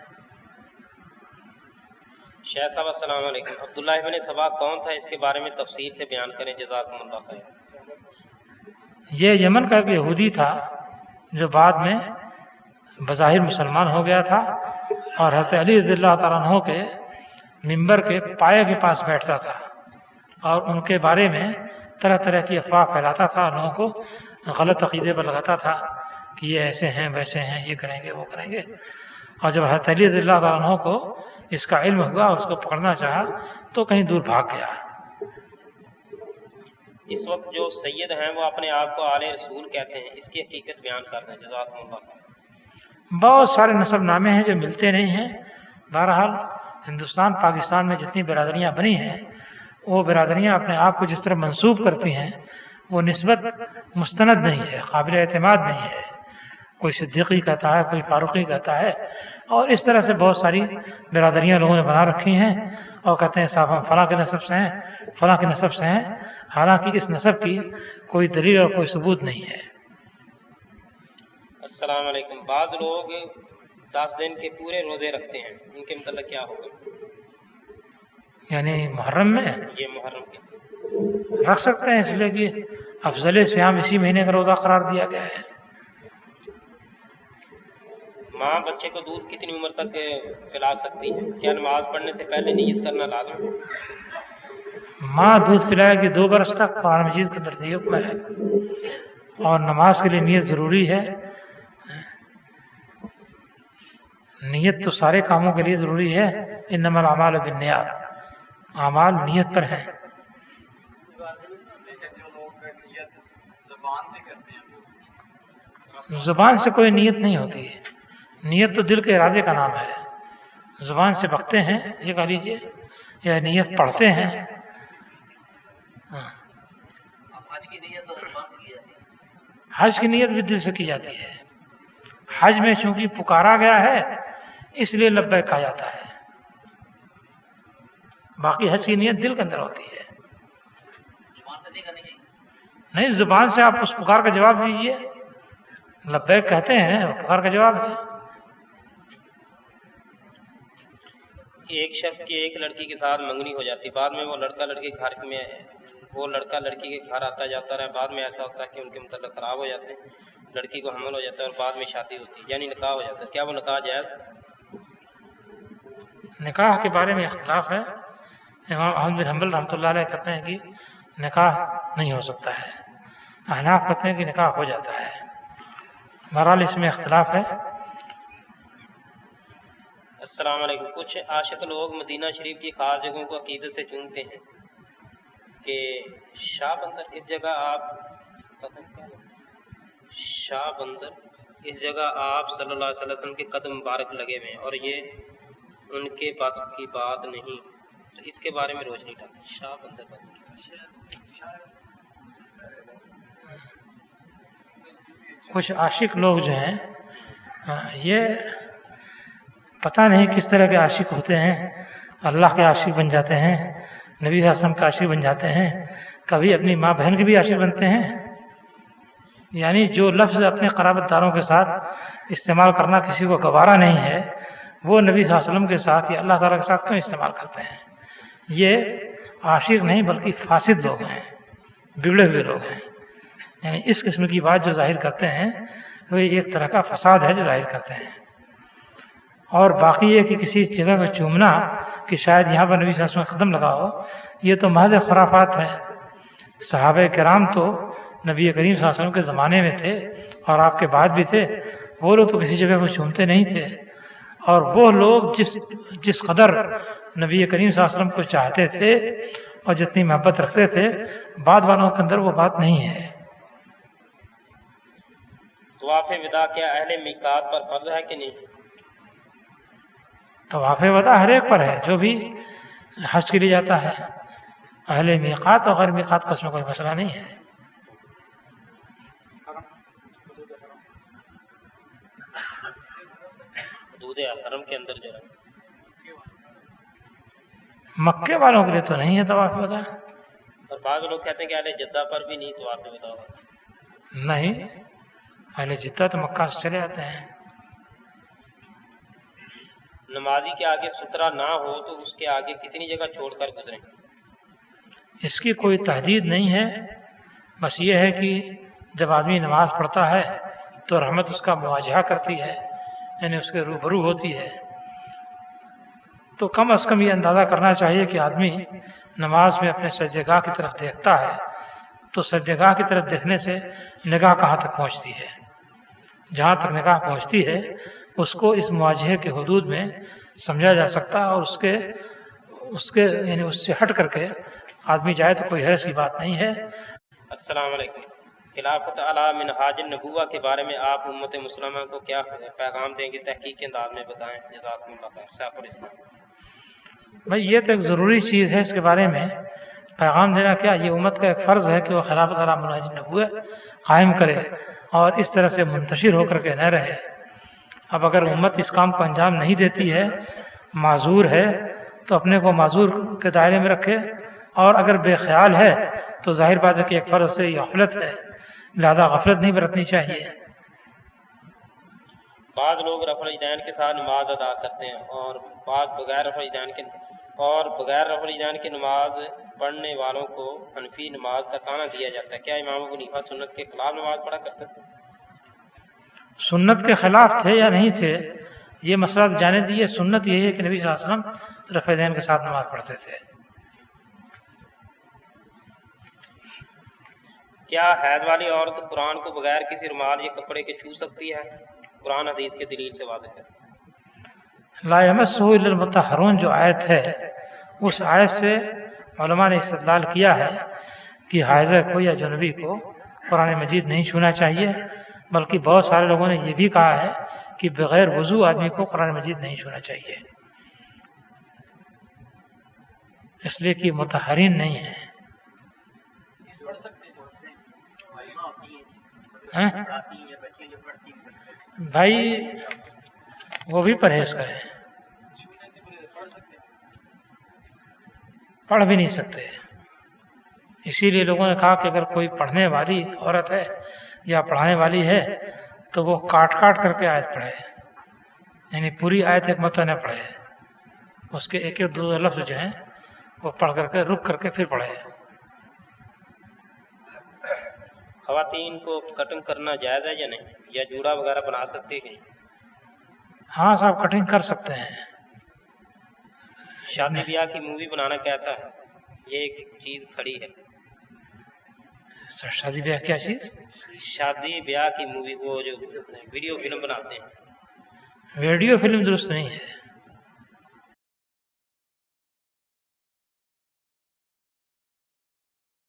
شیخ صاحب السلام علیکم، عبداللہ ابن سبا کون تھا؟ اس کے بارے میں تفصیل سے بیان کریں، جزاکم اللہ خیر۔ یہ یمن کا ایک یہودی تھا جو بعد میں بظاہر مسلمان ہو گیا تھا، اور حضرت علی رضی اللہ تعالیٰ عنہ کے ممبر کے پائے کے پاس بیٹھتا تھا اور ان کے بارے میں طرح طرح کی افواہ پھیلاتا تھا، لوگوں کو غلط عقیدے پر لگاتا تھا کہ یہ ایسے ہیں ویسے ہیں، یہ کریں گے وہ کریں گے۔ اور جب حضرت علی رضی اللہ تعالیٰ عنہ کو اس کا علم ہوا، اس کو پکڑنا چاہا تو کہیں دور بھاگ گیا۔ اس وقت جو سید ہیں وہ اپنے آپ کو آل رسول کہتے ہیں، اس کی حقیقت بیان کرتے ہیں، جزاکم اللہ خیر۔ بہت سارے نسب نامے ہیں جو ملتے نہیں ہیں۔ بہرحال ہندوستان پاکستان میں جتنی برادریاں بنی ہیں وہ برادریاں اپنے آپ کو جس طرح منسوب کرتی ہیں وہ نسبت مستند نہیں ہے، قابل اعتماد نہیں ہے۔ کوئی صدیقی کہتا ہے، کوئی فاروقی کہتا ہے، اور اس طرح سے بہت ساری برادریاں لوگوں نے بنا رکھی ہیں اور کہتے ہیں صاحب ہم فلاں کے نسب سے ہیں، فلاں کے نسب سے ہیں، حالانکہ اس نسب کی کوئی دلیل اور کوئی ثبوت نہیں ہے۔ السلام علیکم، بعض لوگ 10 دن کے پورے روزے رکھتے ہیں، ان کے متعلق کیا ہوگا؟ یعنی محرم میں یہ محرم کے رکھ سکتے ہیں، اس لیے کہ افضل صیام اسی مہینے کا روزہ قرار دیا گیا ہے۔ ماں بچے کو دودھ کتنی عمر تک پلا سکتی ہے؟ کیا نماز پڑھنے سے پہلے نیت کرنا لازم ہے؟ ماں دودھ پلائے گی 2 برس تک، قرآن مجید کے اندر یہ حکم ہے، اور نماز کے لیے نیت ضروری ہے۔ نیت تو سارے کاموں کے لیے ضروری ہے، انما الاعمال بالنیات، اعمال نیت پر ہیں۔ زبان سے کوئی نیت نہیں ہوتی ہے، نیت تو دل کے ارادے کا نام ہے۔ زبان سے بکتے ہیں یہ کہہ لیجیے، یا نیت پڑھتے ہیں۔ حج کی نیت بھی دل سے کی جاتی ہے۔ حج میں چونکہ پکارا گیا ہے اس لیے لبیک کہا جاتا ہے، باقی حج کی نیت دل کے اندر ہوتی ہے۔ نہیں، زبان سے آپ اس پکار کا جواب دیجیے، لبیک کہتے ہیں، پکار کا جواب ہے۔ ایک شخص کی ایک لڑکی کے ساتھ منگنی ہو جاتی، بعد میں وہ لڑکا لڑکی کے گھر آتا جاتا رہا، بعد میں ایسا ہوتا ہے کہ ان کے متعلق خراب ہو جاتے ہیں، لڑکی کو حمل ہو جاتا ہے اور بعد میں شادی ہوتی ہے، یعنی نکاح ہو جاتا ہے، کیا وہ نکاح جائز؟ نکاح کے بارے میں اختلاف ہے۔ امام احمد بن حنبل رحمۃ اللہ علیہ کہتے ہیں کہ نکاح نہیں ہو سکتا ہے، احناف کہتے ہیں کہ نکاح ہو جاتا ہے۔ بہرحال اس میں اختلاف ہے۔ السلام علیکم. کچھ عاشق لوگ مدینہ شریف کی خاص جگہوں کو عقیدت سے چونتے ہیں کہ شاہ بندر اس جگہ آپ صلی اللہ علیہ وسلم کے قدم مبارک لگے ہوئے ہیں اور یہ ان کے بس کی بات نہیں. تو اس کے بارے میں روشنی ڈالیں. شاہ بندر کچھ عاشق لوگ جو ہیں یہ پتہ نہیں کس طرح کے عاشق ہوتے ہیں. اللہ کے عاشق بن جاتے ہیں, نبی صلی اللہ علیہ وسلم کے عاشق بن جاتے ہیں, کبھی اپنی ماں بہن کے بھی عاشق بنتے ہیں. یعنی جو لفظ اپنے قرابت داروں کے ساتھ استعمال کرنا کسی کو گوارا نہیں ہے, وہ نبی صلی اللہ علیہ وسلم کے ساتھ یا اللہ تعالیٰ کے ساتھ کیوں استعمال کرتے ہیں؟ یہ عاشق نہیں بلکہ فاسد لوگ ہیں, بگڑے ہوئے لوگ ہیں. یعنی اس قسم کی بات جو ظاہر کرتے ہیں وہ ایک طرح کا فساد ہے جو ظاہر کرتے ہیں. اور باقی یہ کہ کسی جگہ کو چومنا کہ شاید یہاں پر نبی صلی اللہ علیہ وسلم قدم لگا ہو, یہ تو محض خرافات ہے. صحابہ کرام تو نبی کریم صلی اللہ علیہ وسلم کے زمانے میں تھے اور آپ کے بعد بھی تھے, وہ لوگ تو کسی جگہ کو چومتے نہیں تھے. اور وہ لوگ جس قدر نبی کریم صلی اللہ علیہ وسلم کو چاہتے تھے اور جتنی محبت رکھتے تھے, بعد والوں کے اندر وہ بات نہیں ہے. طواف وداع کیا اہل میقات پر فرض ہے کہ نہیں؟ طواف وداع ہر ایک پر ہے جو بھی حج کے لیے جاتا ہے. اہل میقات اور غیر میقات کا اس میں کوئی مسئلہ نہیں ہے. حدود حرم کے اندر جو ہے مکے والوں کے لیے تو نہیں ہے طواف وداع. اور بعض لوگ کہتے ہیں کہ اہل جدہ پر بھی نہیں طواف وداع ہوگا. نہیں, اہل جدہ تو مکہ سے چلے آتے ہیں. نمازی کے آگے سترا نہ ہو تو اس کے آگے کتنی جگہ چھوڑ کر گزریں؟ اس کی کوئی تحدید نہیں ہے, بس یہ ہے کہ جب آدمی نماز پڑھتا ہے تو رحمت اس کا مواجہہ کرتی ہے, یعنی اس کے روبرو ہوتی ہے. تو کم از کم یہ اندازہ کرنا چاہیے کہ آدمی نماز میں اپنے سجدہ کی طرف دیکھتا ہے تو سجدہ کی طرف دیکھنے سے نگاہ کہاں تک پہنچتی ہے. جہاں تک نگاہ پہنچتی ہے اس کو اس مواجہے کے حدود میں سمجھا جا سکتا ہے, اور اس کے یعنی اس سے ہٹ کر کے آدمی جائے تو کوئی حیث کی بات نہیں ہے. السلام علیکم. خلافت علی منہاج النبوہ کے بارے میں آپ امت مسلمہ کو کیا پیغام دیں گے؟ تحقیق کے انداز میں بتائیں. جزاکم اللہ خیر. سیف الاسلام. بھائی یہ تو ایک ضروری چیز ہے, اس کے بارے میں پیغام دینا کیا, یہ امت کا ایک فرض ہے کہ وہ خلافت علی منہاج النبوہ قائم کرے اور اس طرح سے منتشر ہو کر کے نہ رہے. اب اگر امت اس کام کو انجام نہیں دیتی ہے, معذور ہے, تو اپنے کو معذور کے دائرے میں رکھے, اور اگر بے خیال ہے تو ظاہر بات ہے کہ ایک فرض سے یہ غفلت ہے, لہذا غفلت نہیں برتنی چاہیے. بعض لوگ رفع الیدین کے ساتھ نماز ادا کرتے ہیں اور بعض بغیر رفع الیدین کے نماز پڑھنے والوں کو حنفی نماز کا طعنہ دیا جاتا ہے. کیا امام ابو حنیفہ سنت کے خلاف نماز پڑھا کرتے تھے؟ سنت کے خلاف تھے یا نہیں تھے یہ مسئلہ جانے دیے. سنت یہی ہے کہ نبی صلی اللہ علیہ وسلم رفع الیدین کے ساتھ نماز پڑھتے تھے. کیا حید والی عورت قرآن کو بغیر کسی رومال یا کپڑے کے چھو سکتی ہے؟ قرآن حدیث کے دلیل سے واضح ہے. لا یمسہ الا المطہرون جو آیت ہے, اس آیت سے علماء نے استدلال کیا ہے کہ حائضہ کو یا جنبی کو قرآن مجید نہیں چھونا چاہیے, بلکہ بہت سارے لوگوں نے یہ بھی کہا ہے کہ بغیر وضو آدمی کو قرآن مجید نہیں چھونا چاہیے, اس لیے کہ مطہرین نہیں ہیں. بھائی وہ بھی پرہیز کریں, پڑھ بھی نہیں سکتے. اسی لیے لوگوں نے کہا کہ اگر کوئی پڑھنے والی عورت ہے یا پڑھانے والی ہے تو وہ کاٹ کاٹ کر کے آیت پڑھے, یعنی پوری آیت ایک مرتبہ نہ پڑھے, اس کے ایک ایک دو لفظ جو ہیں وہ پڑھ کر کے رک کر کے پھر پڑھے. خواتین کو کٹنگ کرنا جائز ہے یا نہیں, یا جوڑا وغیرہ بنا سکتے ہیں؟ ہاں صاحب کٹنگ کر سکتے ہیں. شادی بیاہ کی مووی بنانا کیسا ہے؟ یہ ایک چیز کھڑی ہے. شادی بیاہ کیا چیز؟ شادی بیاہ کی مووی, وہ جو ویڈیو فلم بناتے ہیں. ویڈیو فلم درست نہیں ہے.